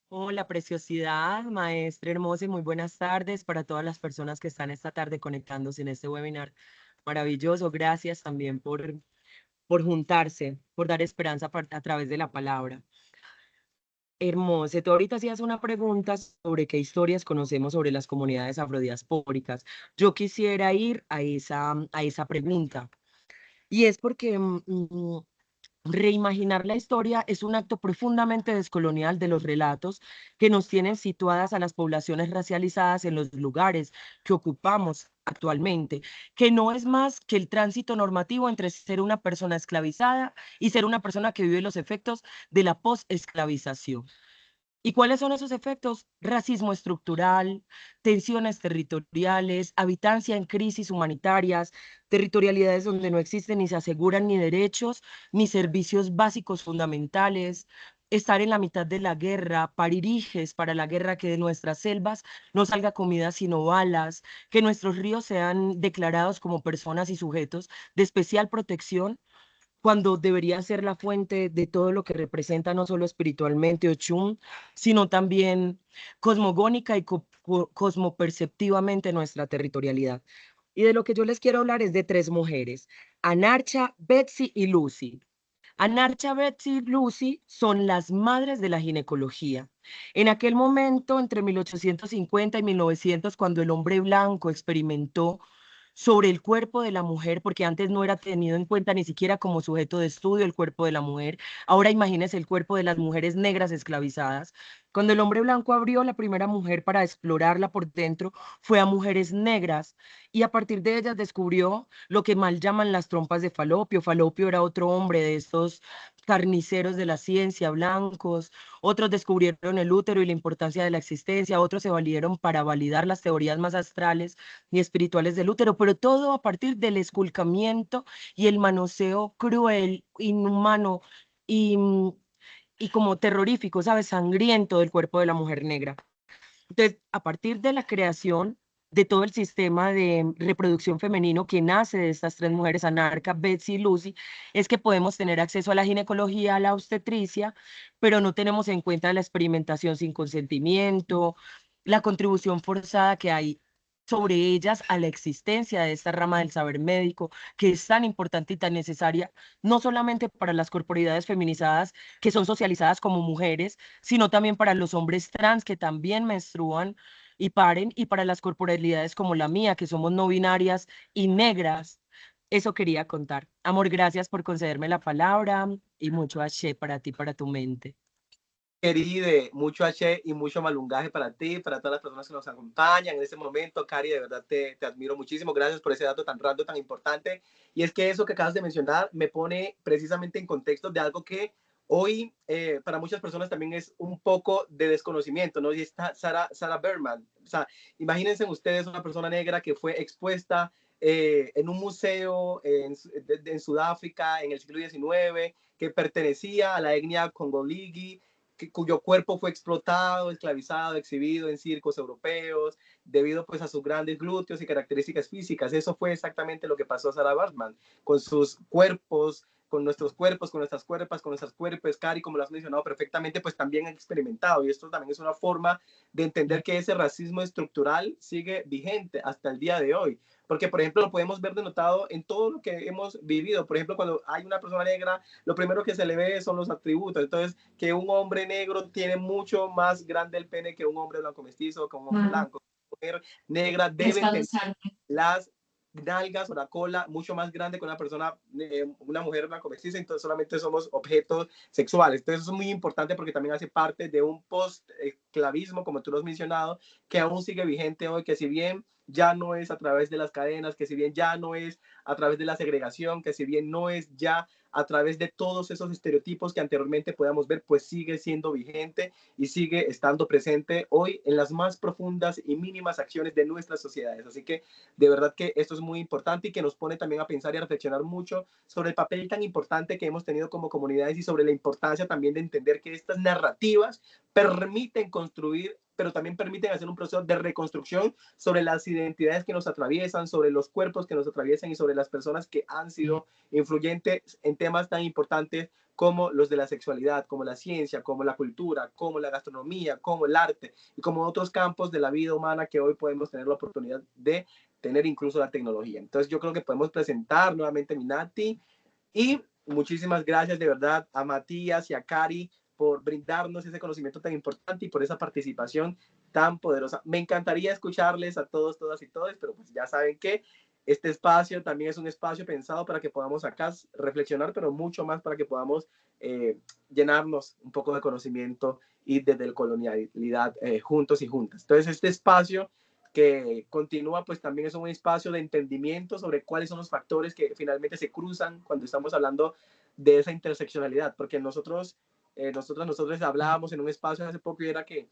Hola, preciosidad, maestra hermosa, y muy buenas tardes para todas las personas que están esta tarde conectándose en este webinar maravilloso. Gracias también por juntarse, por dar esperanza a través de la palabra. Hermoso, tú ahorita hacías una pregunta sobre qué historias conocemos sobre las comunidades afrodiaspóricas. Yo quisiera ir a esa pregunta, y es porque reimaginar la historia es un acto profundamente descolonial de los relatos que nos tienen situadas a las poblaciones racializadas en los lugares que ocupamos actualmente, que no es más que el tránsito normativo entre ser una persona esclavizada y ser una persona que vive los efectos de la post-esclavización. ¿Y cuáles son esos efectos? Racismo estructural, tensiones territoriales, habitancia en crisis humanitarias, territorialidades donde no existen ni se aseguran ni derechos ni servicios básicos fundamentales, estar en la mitad de la guerra, parir hijes para la guerra, que de nuestras selvas no salga comida sino balas, que nuestros ríos sean declarados como personas y sujetos de especial protección, cuando debería ser la fuente de todo lo que representa no solo espiritualmente Ochum, sino también cosmogónica y cosmoperceptivamente nuestra territorialidad. Y de lo que yo les quiero hablar es de tres mujeres, Anarcha, Betsy y Lucy. Anarcha, Betsy y Lucy son las madres de la ginecología. En aquel momento, entre 1850 y 1900, cuando el hombre blanco experimentó sobre el cuerpo de la mujer, porque antes no era tenido en cuenta ni siquiera como sujeto de estudio el cuerpo de la mujer. Ahora imagínense el cuerpo de las mujeres negras esclavizadas. Cuando el hombre blanco abrió la primera mujer para explorarla por dentro, fue a mujeres negras, y a partir de ellas descubrió lo que mal llaman las trompas de Falopio. Falopio era otro hombre de estos carniceros de la ciencia, blancos. Otros descubrieron el útero y la importancia de la existencia, otros se valieron para validar las teorías más astrales y espirituales del útero, pero todo a partir del esculcamiento y el manoseo cruel, inhumano y, y como terrorífico, ¿sabes? Sangriento del cuerpo de la mujer negra. Entonces, a partir de la creación de todo el sistema de reproducción femenino que nace de estas tres mujeres, Anarca, Betsy y Lucy, es que podemos tener acceso a la ginecología, a la obstetricia, pero no tenemos en cuenta la experimentación sin consentimiento, la contribución forzada que hay sobre ellas a la existencia de esta rama del saber médico, que es tan importante y tan necesaria, no solamente para las corporidades feminizadas que son socializadas como mujeres, sino también para los hombres trans que también menstruan y paren, y para las corporalidades como la mía, que somos no binarias y negras. Eso quería contar. Amor, gracias por concederme la palabra, y mucho ashe para ti, para tu mente. Querida, mucho H y mucho malungaje para ti, para todas las personas que nos acompañan en este momento. Cari, de verdad te admiro muchísimo. Gracias por ese dato tan raro, tan importante. Y es que eso que acabas de mencionar me pone precisamente en contexto de algo que hoy para muchas personas también es un poco de desconocimiento, ¿no? Y está Sarah Berman. O sea, imagínense ustedes una persona negra que fue expuesta en un museo en Sudáfrica en el siglo XIX, que pertenecía a la etnia congoligi, cuyo cuerpo fue explotado, esclavizado, exhibido en circos europeos, debido pues a sus grandes glúteos y características físicas. Eso fue exactamente lo que pasó a Sarah Baartman, con sus cuerpos, con nuestros cuerpos, con nuestras cuerpas, con nuestras cuerpos. Cari, como lo has mencionado perfectamente, pues también ha experimentado, y esto también es una forma de entender que ese racismo estructural sigue vigente hasta el día de hoy. Porque, por ejemplo, lo podemos ver denotado en todo lo que hemos vivido. Por ejemplo, cuando hay una persona negra, lo primero que se le ve son los atributos. Entonces, que un hombre negro tiene mucho más grande el pene que un hombre blanco mestizo, que un hombre blanco. Una mujer negra debe tener las nalgas o la cola mucho más grande que una persona, una mujer blanco mestiza, entonces solamente somos objetos sexuales. Entonces eso es muy importante porque también hace parte de un post-esclavismo, como tú lo has mencionado, que aún sigue vigente hoy, que si bien ya no es a través de las cadenas, que si bien ya no es a través de la segregación, que si bien no es ya a través de todos esos estereotipos que anteriormente podíamos ver, pues sigue siendo vigente y sigue estando presente hoy en las más profundas y mínimas acciones de nuestras sociedades. Así que de verdad que esto es muy importante y que nos pone también a pensar y a reflexionar mucho sobre el papel tan importante que hemos tenido como comunidades y sobre la importancia también de entender que estas narrativas permiten construir, pero también permiten hacer un proceso de reconstrucción sobre las identidades que nos atraviesan, sobre los cuerpos que nos atraviesan y sobre las personas que han sido influyentes en temas tan importantes como los de la sexualidad, como la ciencia, como la cultura, como la gastronomía, como el arte y como otros campos de la vida humana que hoy podemos tener la oportunidad de tener, incluso la tecnología. Entonces yo creo que podemos presentar nuevamente Minati, y muchísimas gracias de verdad a Matías y a Cari por brindarnos ese conocimiento tan importante y por esa participación tan poderosa. Me encantaría escucharles a todos, todas y todos, pero pues ya saben que este espacio también es un espacio pensado para que podamos acá reflexionar, pero mucho más para que podamos llenarnos un poco de conocimiento y desde la colonialidad juntos y juntas. Entonces este espacio que continúa, pues también es un espacio de entendimiento sobre cuáles son los factores que finalmente se cruzan cuando estamos hablando de esa interseccionalidad, porque nosotros hablábamos en un espacio hace poco y era que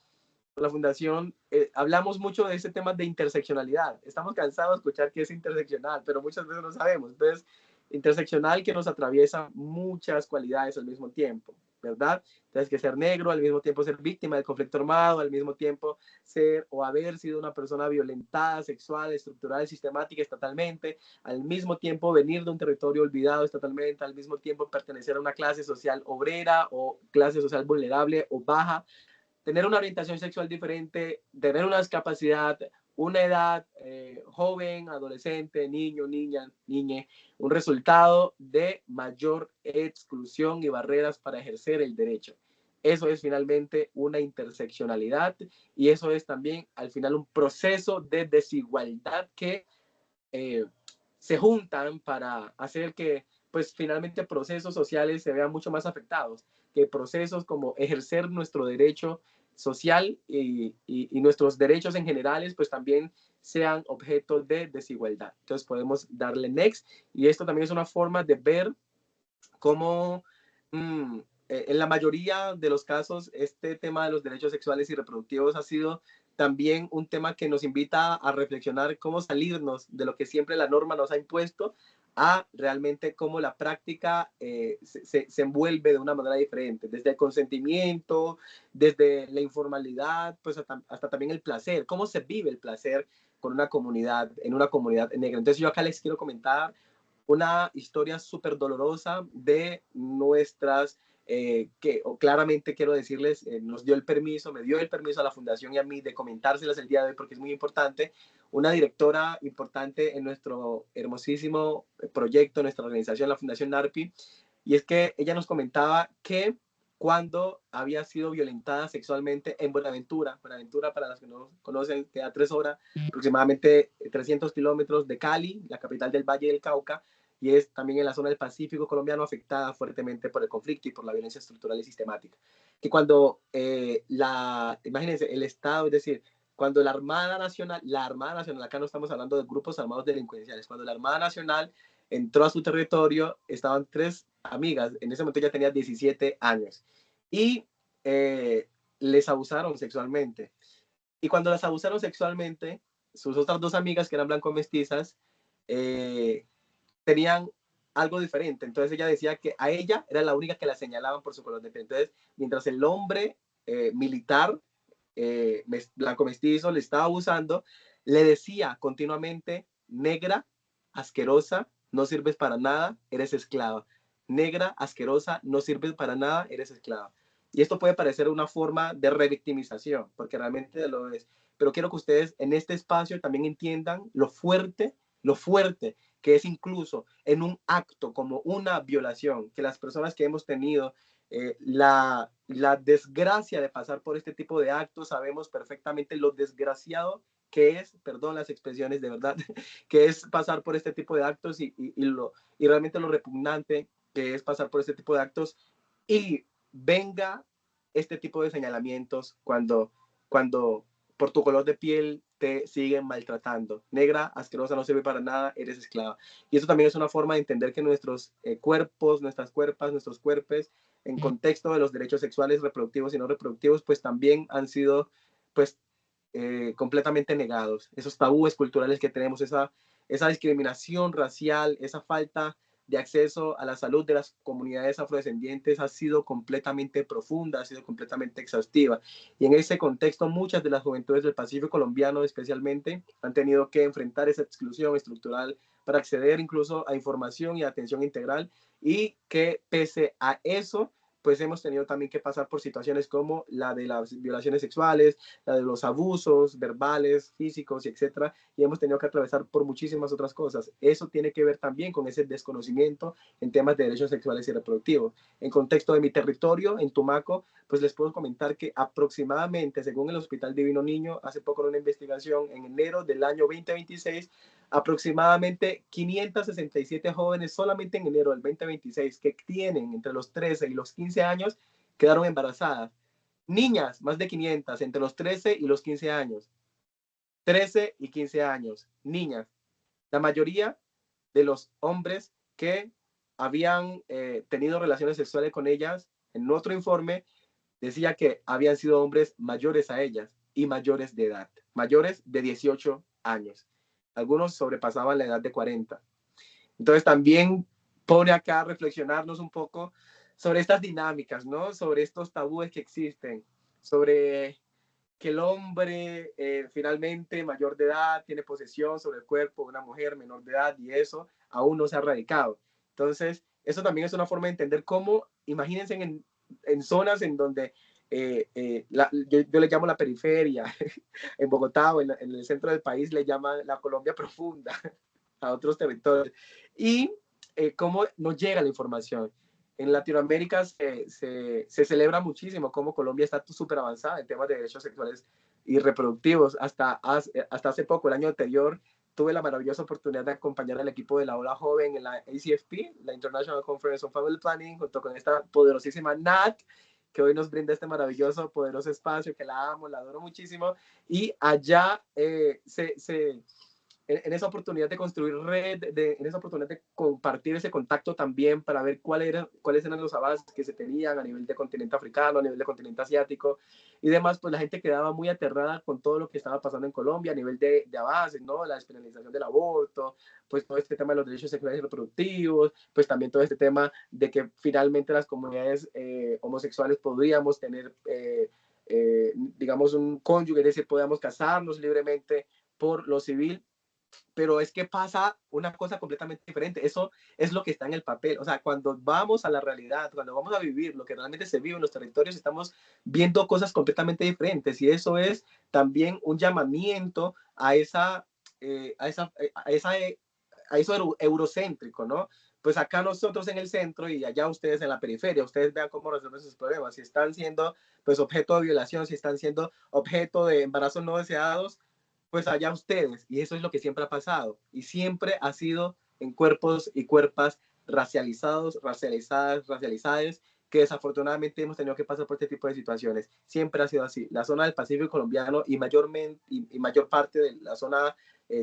la fundación hablamos mucho de ese tema de interseccionalidad. Estamos cansados de escuchar que es interseccional, pero muchas veces no sabemos. Entonces, interseccional que nos atraviesa muchas cualidades al mismo tiempo, ¿verdad? Entonces, que ser negro, al mismo tiempo ser víctima del conflicto armado, al mismo tiempo ser o haber sido una persona violentada, sexual, estructural, sistemática, estatalmente, al mismo tiempo venir de un territorio olvidado estatalmente, al mismo tiempo pertenecer a una clase social obrera o clase social vulnerable o baja, tener una orientación sexual diferente, tener una discapacidad, una edad joven, adolescente, niño, niña, niñe, un resultado de mayor exclusión y barreras para ejercer el derecho. Eso es finalmente una interseccionalidad y eso es también al final un proceso de desigualdad que se juntan para hacer que pues finalmente procesos sociales se vean mucho más afectados, que procesos como ejercer nuestro derecho social y nuestros derechos en generales pues también sean objeto de desigualdad. Entonces podemos darle next y esto también es una forma de ver cómo en la mayoría de los casos este tema de los derechos sexuales y reproductivos ha sido también un tema que nos invita a reflexionar cómo salirnos de lo que siempre la norma nos ha impuesto a realmente cómo la práctica se envuelve de una manera diferente, desde el consentimiento, desde la informalidad, pues hasta también el placer, cómo se vive el placer con una comunidad, en una comunidad negra. Entonces yo acá les quiero comentar una historia súper dolorosa de nuestras, que claramente quiero decirles, nos dio el permiso, me dio el permiso a la fundación y a mí de comentárselas el día de hoy porque es muy importante, una directora importante en nuestro hermosísimo proyecto, nuestra organización, la Fundación NARPI, y es que ella nos comentaba que cuando había sido violentada sexualmente en Buenaventura, Buenaventura para las que no conocen, queda 3 horas, aproximadamente 300 kilómetros de Cali, la capital del Valle del Cauca, y es también en la zona del Pacífico colombiano afectada fuertemente por el conflicto y por la violencia estructural y sistemática. Que cuando imagínense, el Estado, es decir, cuando la Armada Nacional, acá no estamos hablando de grupos armados delincuenciales, cuando la Armada Nacional entró a su territorio, estaban 3 amigas, en ese momento ya tenía 17 años, y les abusaron sexualmente. Y cuando las abusaron sexualmente, sus otras 2 amigas, que eran blanco-mestizas, tenían algo diferente. Entonces ella decía que a ella era la única que la señalaban por su color de piel. Entonces, mientras el hombre militar, blanco mestizo, le estaba abusando, le decía continuamente: negra, asquerosa, no sirves para nada, eres esclava. Negra, asquerosa, no sirves para nada, eres esclava. Y esto puede parecer una forma de revictimización, porque realmente lo es. Pero quiero que ustedes en este espacio también entiendan lo fuerte que es incluso en un acto como una violación, que las personas que hemos tenido la desgracia de pasar por este tipo de actos, sabemos perfectamente lo desgraciado que es, perdón las expresiones de verdad, que es pasar por este tipo de actos y realmente lo repugnante que es pasar por este tipo de actos y venga este tipo de señalamientos cuando por tu color de piel te siguen maltratando. Negra, asquerosa, no sirve para nada, eres esclava. Y eso también es una forma de entender que nuestros cuerpos, nuestras cuerpas, nuestros cuerpos, en contexto de los derechos sexuales, reproductivos y no reproductivos, pues también han sido pues completamente negados. Esos tabúes culturales que tenemos, esa discriminación racial, esa falta de acceso a la salud de las comunidades afrodescendientes ha sido completamente profunda, ha sido completamente exhaustiva. Y en ese contexto, muchas de las juventudes del Pacífico colombiano especialmente han tenido que enfrentar esa exclusión estructural para acceder incluso a información y atención integral, y que pese a eso, pues hemos tenido también que pasar por situaciones como la de las violaciones sexuales, la de los abusos verbales, físicos, etcétera, y hemos tenido que atravesar por muchísimas otras cosas. Eso tiene que ver también con ese desconocimiento en temas de derechos sexuales y reproductivos. En contexto de mi territorio, en Tumaco, pues les puedo comentar que aproximadamente, según el Hospital Divino Niño, hace poco en una investigación, en enero del año 2026, aproximadamente 567 jóvenes solamente en enero del 2026 que tienen entre los 13 y los 15 años quedaron embarazadas. Niñas, más de 500 entre los 13 y los 15 años. 13 y 15 años, niñas. La mayoría de los hombres que habían tenido relaciones sexuales con ellas, en otro informe, decía que habían sido hombres mayores a ellas y mayores de edad, mayores de 18 años. Algunos sobrepasaban la edad de 40. Entonces también pone acá a reflexionarnos un poco sobre estas dinámicas, ¿no? Sobre estos tabúes que existen, sobre que el hombre finalmente mayor de edad tiene posesión sobre el cuerpo de una mujer menor de edad, y eso aún no se ha erradicado. Entonces, eso también es una forma de entender cómo, imagínense en zonas en donde yo le llamo la periferia, en Bogotá o en el centro del país le llaman la Colombia profunda, a otros territorios, y cómo nos llega la información. En Latinoamérica se celebra muchísimo cómo Colombia está súper avanzada en temas de derechos sexuales y reproductivos. Hasta hace poco, el año anterior, tuve la maravillosa oportunidad de acompañar al equipo de la Ola Joven en la ACFP, la International Conference on Family Planning, junto con esta poderosísima Nat, que hoy nos brinda este maravilloso, poderoso espacio, que la amo, la adoro muchísimo. Y allá en esa oportunidad de construir red, en esa oportunidad de compartir ese contacto también para ver cuáles eran los avances que se tenían a nivel de continente africano, a nivel de continente asiático y demás, pues la gente quedaba muy aterrada con todo lo que estaba pasando en Colombia a nivel de avances, ¿no? La despenalización del aborto, pues todo este tema de los derechos sexuales y reproductivos, pues también todo este tema de que finalmente las comunidades homosexuales podríamos tener, digamos, un cónyuge, es decir, podamos casarnos libremente por lo civil. Pero es que pasa una cosa completamente diferente. Eso es lo que está en el papel. O sea, cuando vamos a la realidad, cuando vamos a vivir lo que realmente se vive en los territorios, estamos viendo cosas completamente diferentes. Y eso es también un llamamiento a eso eurocéntrico, ¿no? Pues acá nosotros en el centro y allá ustedes en la periferia, ustedes vean cómo resuelven sus problemas. Si están siendo pues objeto de violación, si están siendo objeto de embarazos no deseados, pues allá ustedes. Y eso es lo que siempre ha pasado. Y siempre ha sido en cuerpos y cuerpas racializados, racializadas, que desafortunadamente hemos tenido que pasar por este tipo de situaciones. Siempre ha sido así. La zona del Pacífico colombiano y mayor parte de la zona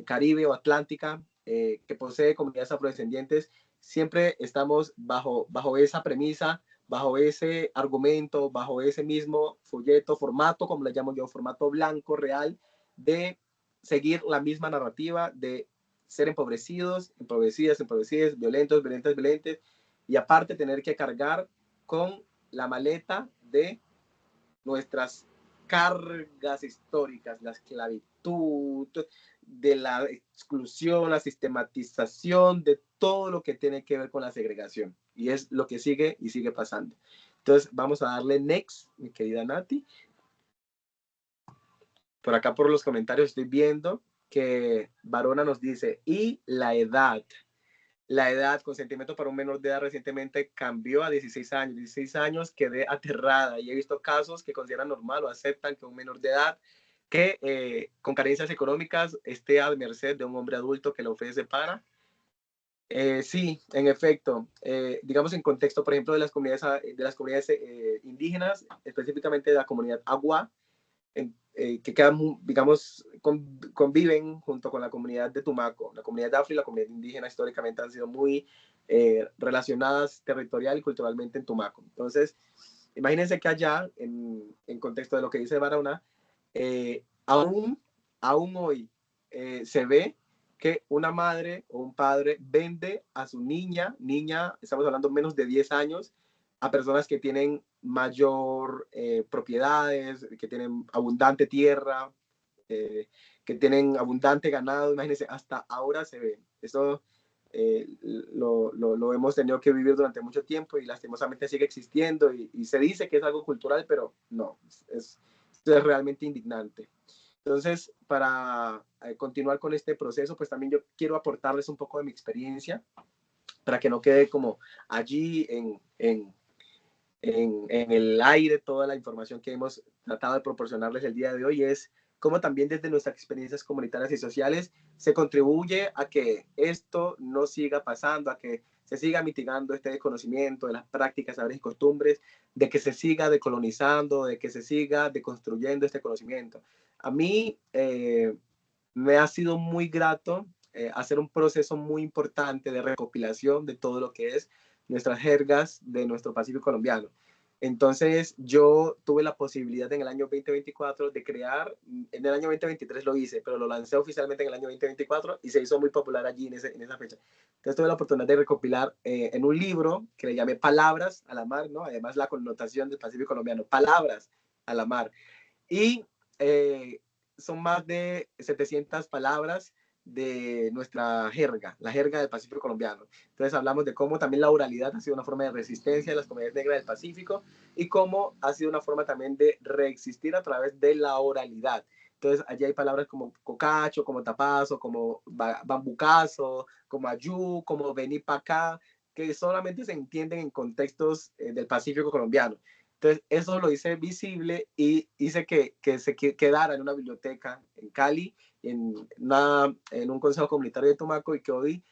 Caribe o Atlántica, que posee comunidades afrodescendientes, siempre estamos bajo esa premisa, bajo ese argumento, bajo ese mismo folleto, formato, como le llamo yo, formato blanco real, de seguir la misma narrativa de ser empobrecidos, violentos, y aparte tener que cargar con la maleta de nuestras cargas históricas, la esclavitud, de la exclusión, la sistematización, de todo lo que tiene que ver con la segregación. Y es lo que sigue y sigue pasando. Entonces vamos a darle next, mi querida Nati. Por acá por los comentarios estoy viendo que Varona nos dice, y la edad consentimiento para un menor de edad recientemente cambió a 16 años. 16 años quedé aterrada y he visto casos que consideran normal o aceptan que un menor de edad que con carencias económicas esté a merced de un hombre adulto que le ofrece para. Sí, en efecto, digamos en contexto, por ejemplo, de las comunidades indígenas, específicamente de la comunidad Agua, que quedan, digamos, conviven junto con la comunidad de Tumaco. La comunidad de Afro y la comunidad indígena históricamente han sido muy relacionadas territorial y culturalmente en Tumaco. Entonces, imagínense que allá, en contexto de lo que dice Barahona, aún hoy se ve que una madre o un padre vende a su niña, estamos hablando menos de 10 años, a personas que tienen mayor propiedades, que tienen abundante tierra, que tienen abundante ganado. Imagínense, hasta ahora se ve. Eso lo hemos tenido que vivir durante mucho tiempo y lastimosamente sigue existiendo y se dice que es algo cultural, pero no, es realmente indignante. Entonces, para continuar con este proceso, pues también yo quiero aportarles un poco de mi experiencia para que no quede como allí en el aire toda la información que hemos tratado de proporcionarles el día de hoy. Es cómo también desde nuestras experiencias comunitarias y sociales se contribuye a que esto no siga pasando, a que se siga mitigando este desconocimiento de las prácticas, saberes y costumbres, de que se siga decolonizando, de que se siga deconstruyendo este conocimiento. A mí me ha sido muy grato hacer un proceso muy importante de recopilación de todo lo que es nuestras jergas de nuestro Pacífico colombiano. Entonces yo tuve la posibilidad en el año 2024 de crear, en el año 2023 lo hice, pero lo lancé oficialmente en el año 2024 y se hizo muy popular allí en esa fecha. Entonces tuve la oportunidad de recopilar en un libro que le llamé Palabras a la Mar, ¿no? Además la connotación del Pacífico colombiano, Palabras a la Mar. Y son más de 700 palabras de nuestra jerga, la jerga del Pacífico colombiano. Entonces hablamos de cómo también la oralidad ha sido una forma de resistencia de las comunidades negras del Pacífico y cómo ha sido una forma también de reexistir a través de la oralidad. Entonces allí hay palabras como cocacho, como tapazo, como bambucazo, como ayú, como vení pa' acá, que solamente se entienden en contextos del Pacífico colombiano. Entonces, eso lo hice visible y hice que se quedara en una biblioteca en Cali, en un consejo comunitario de Tumaco, y que hoy,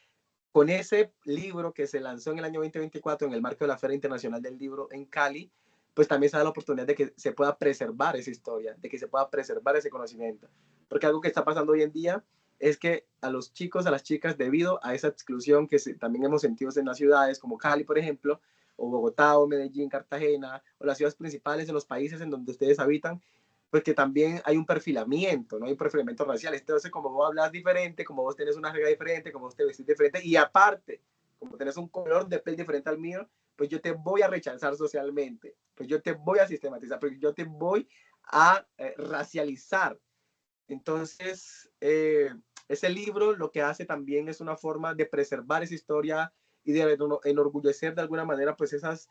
con ese libro que se lanzó en el año 2024 en el marco de la Feria Internacional del Libro en Cali, pues también se da la oportunidad de que se pueda preservar esa historia, de que se pueda preservar ese conocimiento. Porque algo que está pasando hoy en día es que a los chicos, a las chicas, debido a esa exclusión que también hemos sentido en las ciudades como Cali, por ejemplo, o Bogotá, o Medellín, Cartagena, o las ciudades principales de los países en donde ustedes habitan, pues que también hay un perfilamiento, ¿no? Hay un perfilamiento racial. Entonces, como vos hablas diferente, como vos tenés una regla diferente, como vos te vestís diferente, y aparte, como tenés un color de piel diferente al mío, pues yo te voy a rechazar socialmente, pues yo te voy a sistematizar, pues yo te voy a racializar. Entonces, ese libro lo que hace también es una forma de preservar esa historia y de enorgullecer de alguna manera pues esas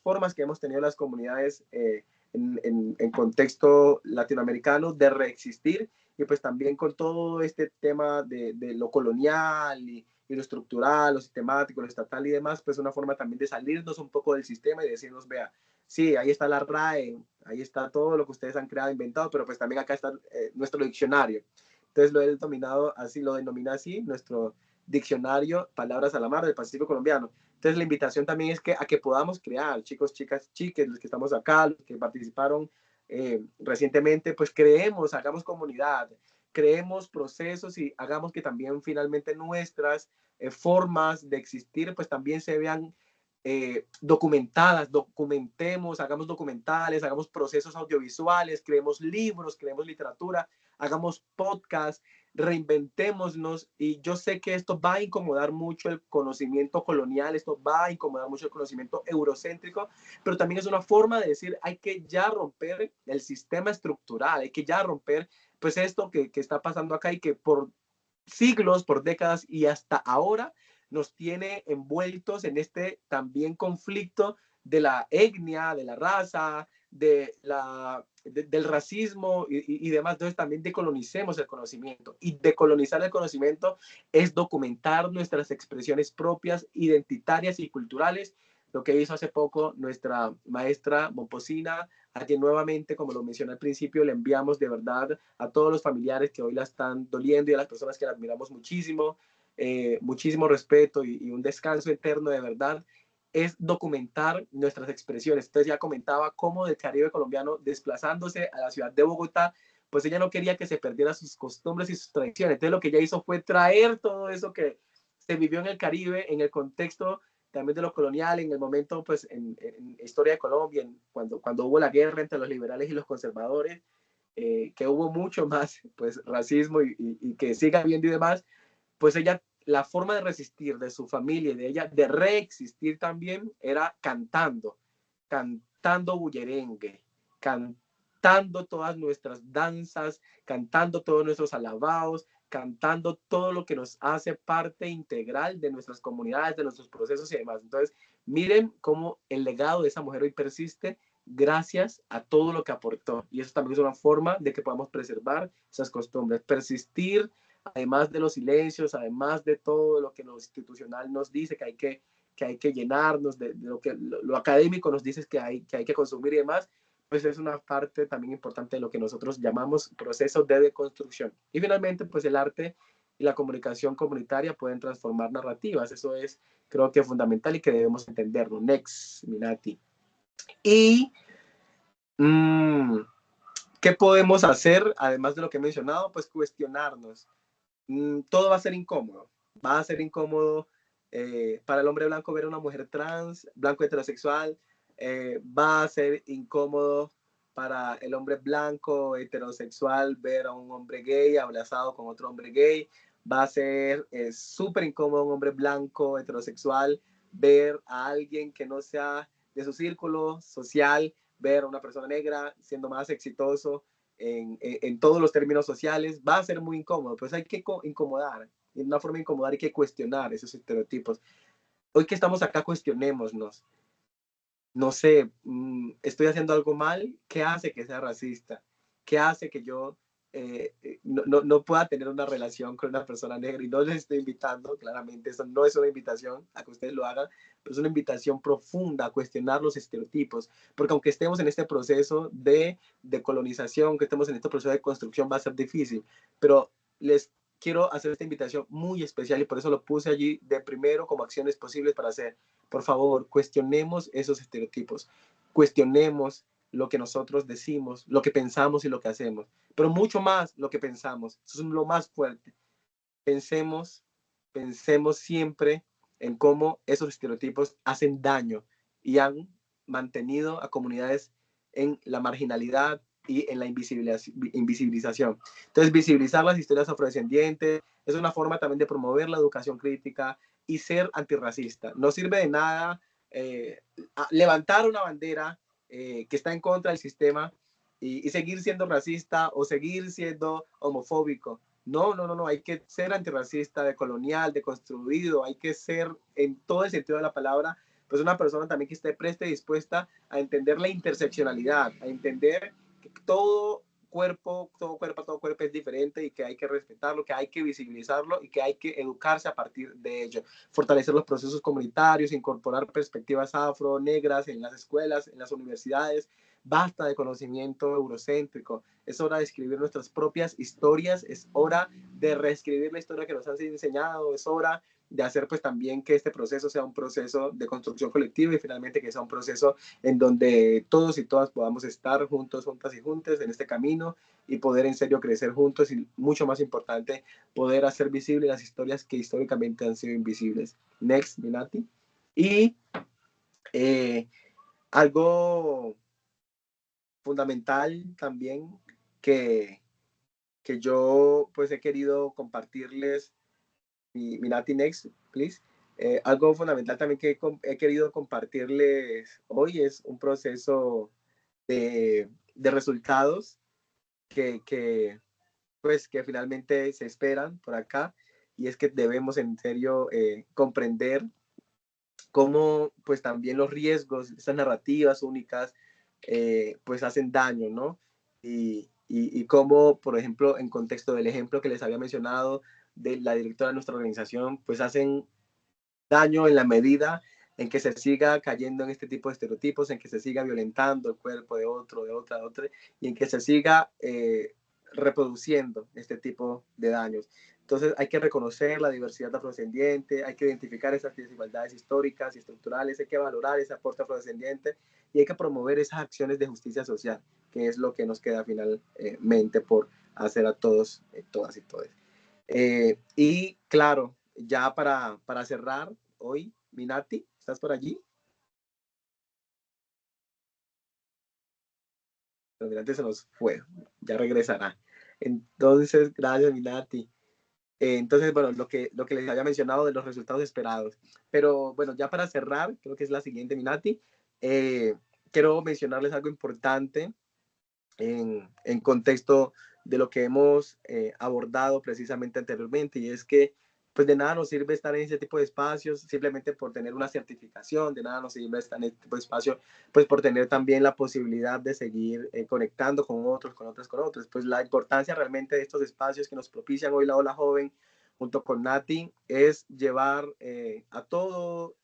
formas que hemos tenido las comunidades en contexto latinoamericano de reexistir, y pues también con todo este tema de lo colonial y lo estructural, lo sistemático, lo estatal y demás, pues una forma también de salirnos un poco del sistema y decirnos, vea, sí, ahí está la RAE, ahí está todo lo que ustedes han creado, inventado, pero pues también acá está nuestro diccionario. Entonces lo he denominado así, lo denomina así, nuestro diccionario Palabras a la Mar del Pacífico colombiano. Entonces la invitación también es que a que podamos crear, chicos, chicas, chiques, los que estamos acá, los que participaron recientemente, pues creemos, hagamos comunidad, creemos procesos y hagamos que también finalmente nuestras formas de existir pues también se vean documentadas, documentemos, hagamos documentales, hagamos procesos audiovisuales, creemos libros, creemos literatura, hagamos podcasts, reinventémonos. Y yo sé que esto va a incomodar mucho el conocimiento colonial, esto va a incomodar mucho el conocimiento eurocéntrico, pero también es una forma de decir, hay que ya romper el sistema estructural, hay que ya romper pues esto que está pasando acá y que por siglos, por décadas y hasta ahora nos tiene envueltos en este también conflicto de la etnia, de la raza, del racismo y demás. Entonces también decolonicemos el conocimiento, y decolonizar el conocimiento es documentar nuestras expresiones propias, identitarias y culturales, lo que hizo hace poco nuestra maestra Momposina, a quien nuevamente, como lo mencioné al principio, le enviamos de verdad a todos los familiares que hoy la están doliendo y a las personas que la admiramos muchísimo, muchísimo respeto y un descanso eterno de verdad, es documentar nuestras expresiones. Entonces ya comentaba cómo del Caribe colombiano desplazándose a la ciudad de Bogotá, pues ella no quería que se perdieran sus costumbres y sus tradiciones. Entonces lo que ella hizo fue traer todo eso que se vivió en el Caribe, en el contexto también de lo colonial, en el momento, pues, en historia de Colombia, cuando hubo la guerra entre los liberales y los conservadores, que hubo mucho más, pues, racismo y que siga habiendo y demás, pues ella, la forma de resistir de su familia y de ella de reexistir también era cantando bullerengue, cantando todas nuestras danzas, cantando todos nuestros alabados, cantando todo lo que nos hace parte integral de nuestras comunidades, de nuestros procesos y demás. Entonces, miren cómo el legado de esa mujer hoy persiste gracias a todo lo que aportó. Y eso también es una forma de que podamos preservar esas costumbres, persistir, además de los silencios, además de todo lo que lo institucional nos dice que hay que llenarnos de lo que lo académico nos dice que hay que consumir y demás, pues es una parte también importante de lo que nosotros llamamos proceso de deconstrucción. Y finalmente, pues el arte y la comunicación comunitaria pueden transformar narrativas. Eso es, creo que fundamental y que debemos entenderlo. Next, Minati. Y, ¿qué podemos hacer, además de lo que he mencionado? Pues cuestionarnos. Todo va a ser incómodo. Va a ser incómodo para el hombre blanco ver a una mujer trans, blanco heterosexual. Va a ser incómodo para el hombre blanco heterosexual ver a un hombre gay abrazado con otro hombre gay. Va a ser súper incómodo un hombre blanco heterosexual ver a alguien que no sea de su círculo social, ver a una persona negra siendo más exitoso en todos los términos sociales. Va a ser muy incómodo, pues hay que incomodar. Y una forma de incomodar hay que cuestionar esos estereotipos. Hoy que estamos acá, cuestionémonos. No sé, estoy haciendo algo mal. ¿Qué hace que sea racista? ¿Qué hace que yo no pueda tener una relación con una persona negra? Y no les estoy invitando, claramente, eso no es una invitación a que ustedes lo hagan, pero es una invitación profunda a cuestionar los estereotipos, porque aunque estemos en este proceso de colonización, que estemos en este proceso de construcción, va a ser difícil, pero les quiero hacer esta invitación muy especial y por eso lo puse allí de primero como acciones posibles para hacer. Por favor, cuestionemos esos estereotipos, cuestionemos lo que nosotros decimos, lo que pensamos y lo que hacemos, pero mucho más lo que pensamos. Eso es lo más fuerte. Pensemos siempre en cómo esos estereotipos hacen daño y han mantenido a comunidades en la marginalidad y en la invisibilización. Entonces, visibilizar las historias afrodescendientes es una forma también de promover la educación crítica y ser antirracista. No sirve de nada levantar una bandera que está en contra del sistema y seguir siendo racista o seguir siendo homofóbico. No, hay que ser antirracista, decolonial, deconstruido, hay que ser en todo el sentido de la palabra, pues una persona también que esté presta y dispuesta a entender la interseccionalidad, a entender que todo cuerpo es diferente y que hay que respetarlo, que hay que visibilizarlo y que hay que educarse a partir de ello. Fortalecer los procesos comunitarios, incorporar perspectivas afro, negras en las escuelas, en las universidades. Basta de conocimiento eurocéntrico. Es hora de escribir nuestras propias historias, es hora de reescribir la historia que nos han enseñado, es hora de hacer pues también que este proceso sea un proceso de construcción colectiva y finalmente que sea un proceso en donde todos y todas podamos estar juntos, juntas y juntas en este camino y poder en serio crecer juntos y mucho más importante, poder hacer visibles las historias que históricamente han sido invisibles. Next, Minati. Y algo fundamental también que yo pues he querido compartirles, Minati, next, please. Algo fundamental también que he querido compartirles hoy es un proceso de resultados pues, que finalmente se esperan por acá, y es que debemos en serio comprender cómo pues también los riesgos, estas narrativas únicas, pues hacen daño, ¿no? Y cómo, por ejemplo, en contexto del ejemplo que les había mencionado de la directora de nuestra organización, pues hacen daño en la medida en que se siga cayendo en este tipo de estereotipos, en que se siga violentando el cuerpo de otro, de otra, de otra, y en que se siga reproduciendo este tipo de daños. Entonces hay que reconocer la diversidad afrodescendiente, hay que identificar esas desigualdades históricas y estructurales, hay que valorar ese aporte afrodescendiente y hay que promover esas acciones de justicia social, que es lo que nos queda finalmente por hacer a todos, todas y todos. Y claro, ya para cerrar hoy, Minati, ¿estás por allí? Pero Minati se nos fue, ya regresará. Entonces, gracias, Minati. Entonces, bueno, lo que les había mencionado de los resultados esperados. Pero bueno, ya para cerrar, creo que es la siguiente, Minati, quiero mencionarles algo importante en contexto de lo que hemos abordado precisamente anteriormente, y es que pues de nada nos sirve estar en ese tipo de espacios simplemente por tener una certificación, de nada nos sirve estar en este tipo de espacio pues por tener también la posibilidad de seguir conectando con otros, con otras, con otros. Pues la importancia realmente de estos espacios que nos propician hoy la Ola Joven junto con Nati es llevar a todo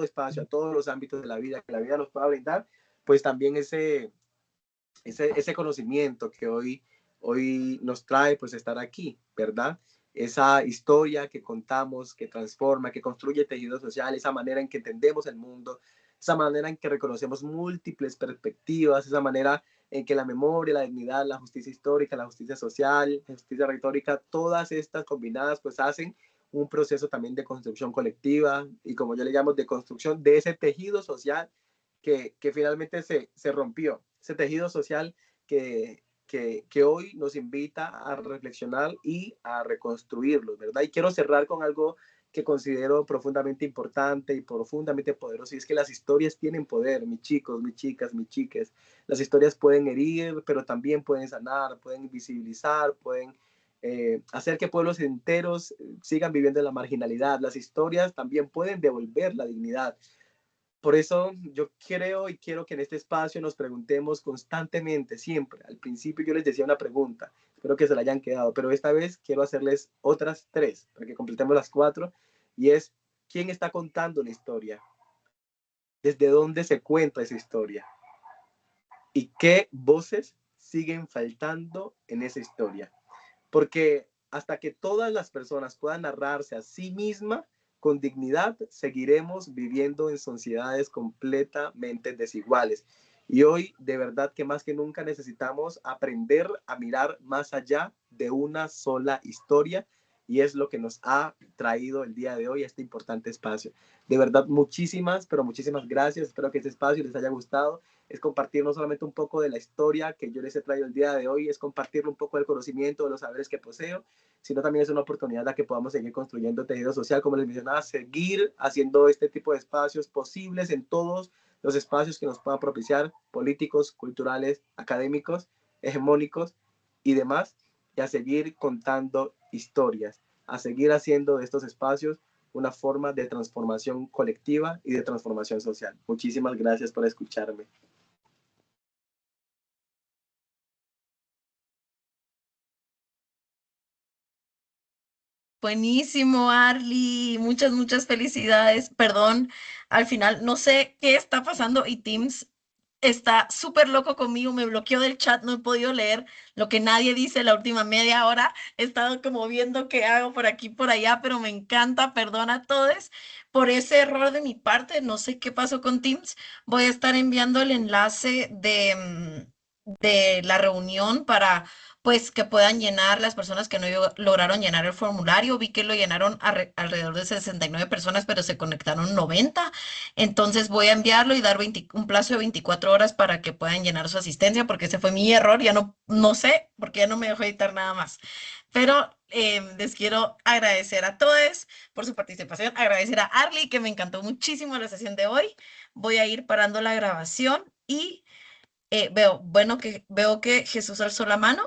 espacio, a todos los ámbitos de la vida que la vida nos pueda brindar, pues también ese conocimiento que hoy nos trae pues estar aquí, ¿verdad? Esa historia que contamos, que transforma, que construye tejido social, esa manera en que entendemos el mundo, esa manera en que reconocemos múltiples perspectivas, esa manera en que la memoria, la dignidad, la justicia histórica, la justicia social, la justicia retórica, todas estas combinadas pues hacen un proceso también de construcción colectiva y como yo le llamo de construcción de ese tejido social que finalmente se rompió, ese tejido social que hoy nos invita a reflexionar y a reconstruirlo, ¿verdad? Y quiero cerrar con algo que considero profundamente importante y profundamente poderoso, y es que las historias tienen poder, mis chicos, mis chicas, mis chiques. Las historias pueden herir, pero también pueden sanar, pueden visibilizar, pueden hacer que pueblos enteros sigan viviendo en la marginalidad. Las historias también pueden devolver la dignidad. Por eso yo creo y quiero que en este espacio nos preguntemos constantemente, siempre. Al principio yo les decía una pregunta, espero que se la hayan quedado, pero esta vez quiero hacerles otras 3 para que completemos las 4, y es, ¿quién está contando la historia? ¿Desde dónde se cuenta esa historia? ¿Y qué voces siguen faltando en esa historia? Porque hasta que todas las personas puedan narrarse a sí mismas con dignidad, seguiremos viviendo en sociedades completamente desiguales. Y hoy, de verdad que más que nunca necesitamos aprender a mirar más allá de una sola historia, y es lo que nos ha traído el día de hoy a este importante espacio. De verdad, muchísimas, pero muchísimas gracias. Espero que este espacio les haya gustado. Es compartir no solamente un poco de la historia que yo les he traído el día de hoy, es compartir un poco del conocimiento, de los saberes que poseo, sino también es una oportunidad de que podamos seguir construyendo tejido social, como les mencionaba, seguir haciendo este tipo de espacios posibles en todos los espacios que nos puedan propiciar, políticos, culturales, académicos, hegemónicos y demás, y a seguir contando historias, a seguir haciendo de estos espacios una forma de transformación colectiva y de transformación social. Muchísimas gracias por escucharme. Buenísimo, Arly. Muchas, muchas felicidades. Perdón, al final no sé qué está pasando y Teams está súper loco conmigo. Me bloqueó del chat, no he podido leer lo que nadie dice la última media hora. He estado como viendo qué hago por aquí, por allá, pero me encanta. Perdona a todos por ese error de mi parte. No sé qué pasó con Teams. Voy a estar enviando el enlace de la reunión para pues que puedan llenar las personas que no lograron llenar el formulario. Vi que lo llenaron alrededor de 69 personas, pero se conectaron 90. Entonces voy a enviarlo y dar un plazo de 24 horas para que puedan llenar su asistencia, porque ese fue mi error. Ya no sé, porque ya no me dejó editar nada más. Pero les quiero agradecer a todos por su participación, agradecer a Arly, que me encantó muchísimo la sesión de hoy. Voy a ir parando la grabación y veo que Jesús alzó la mano.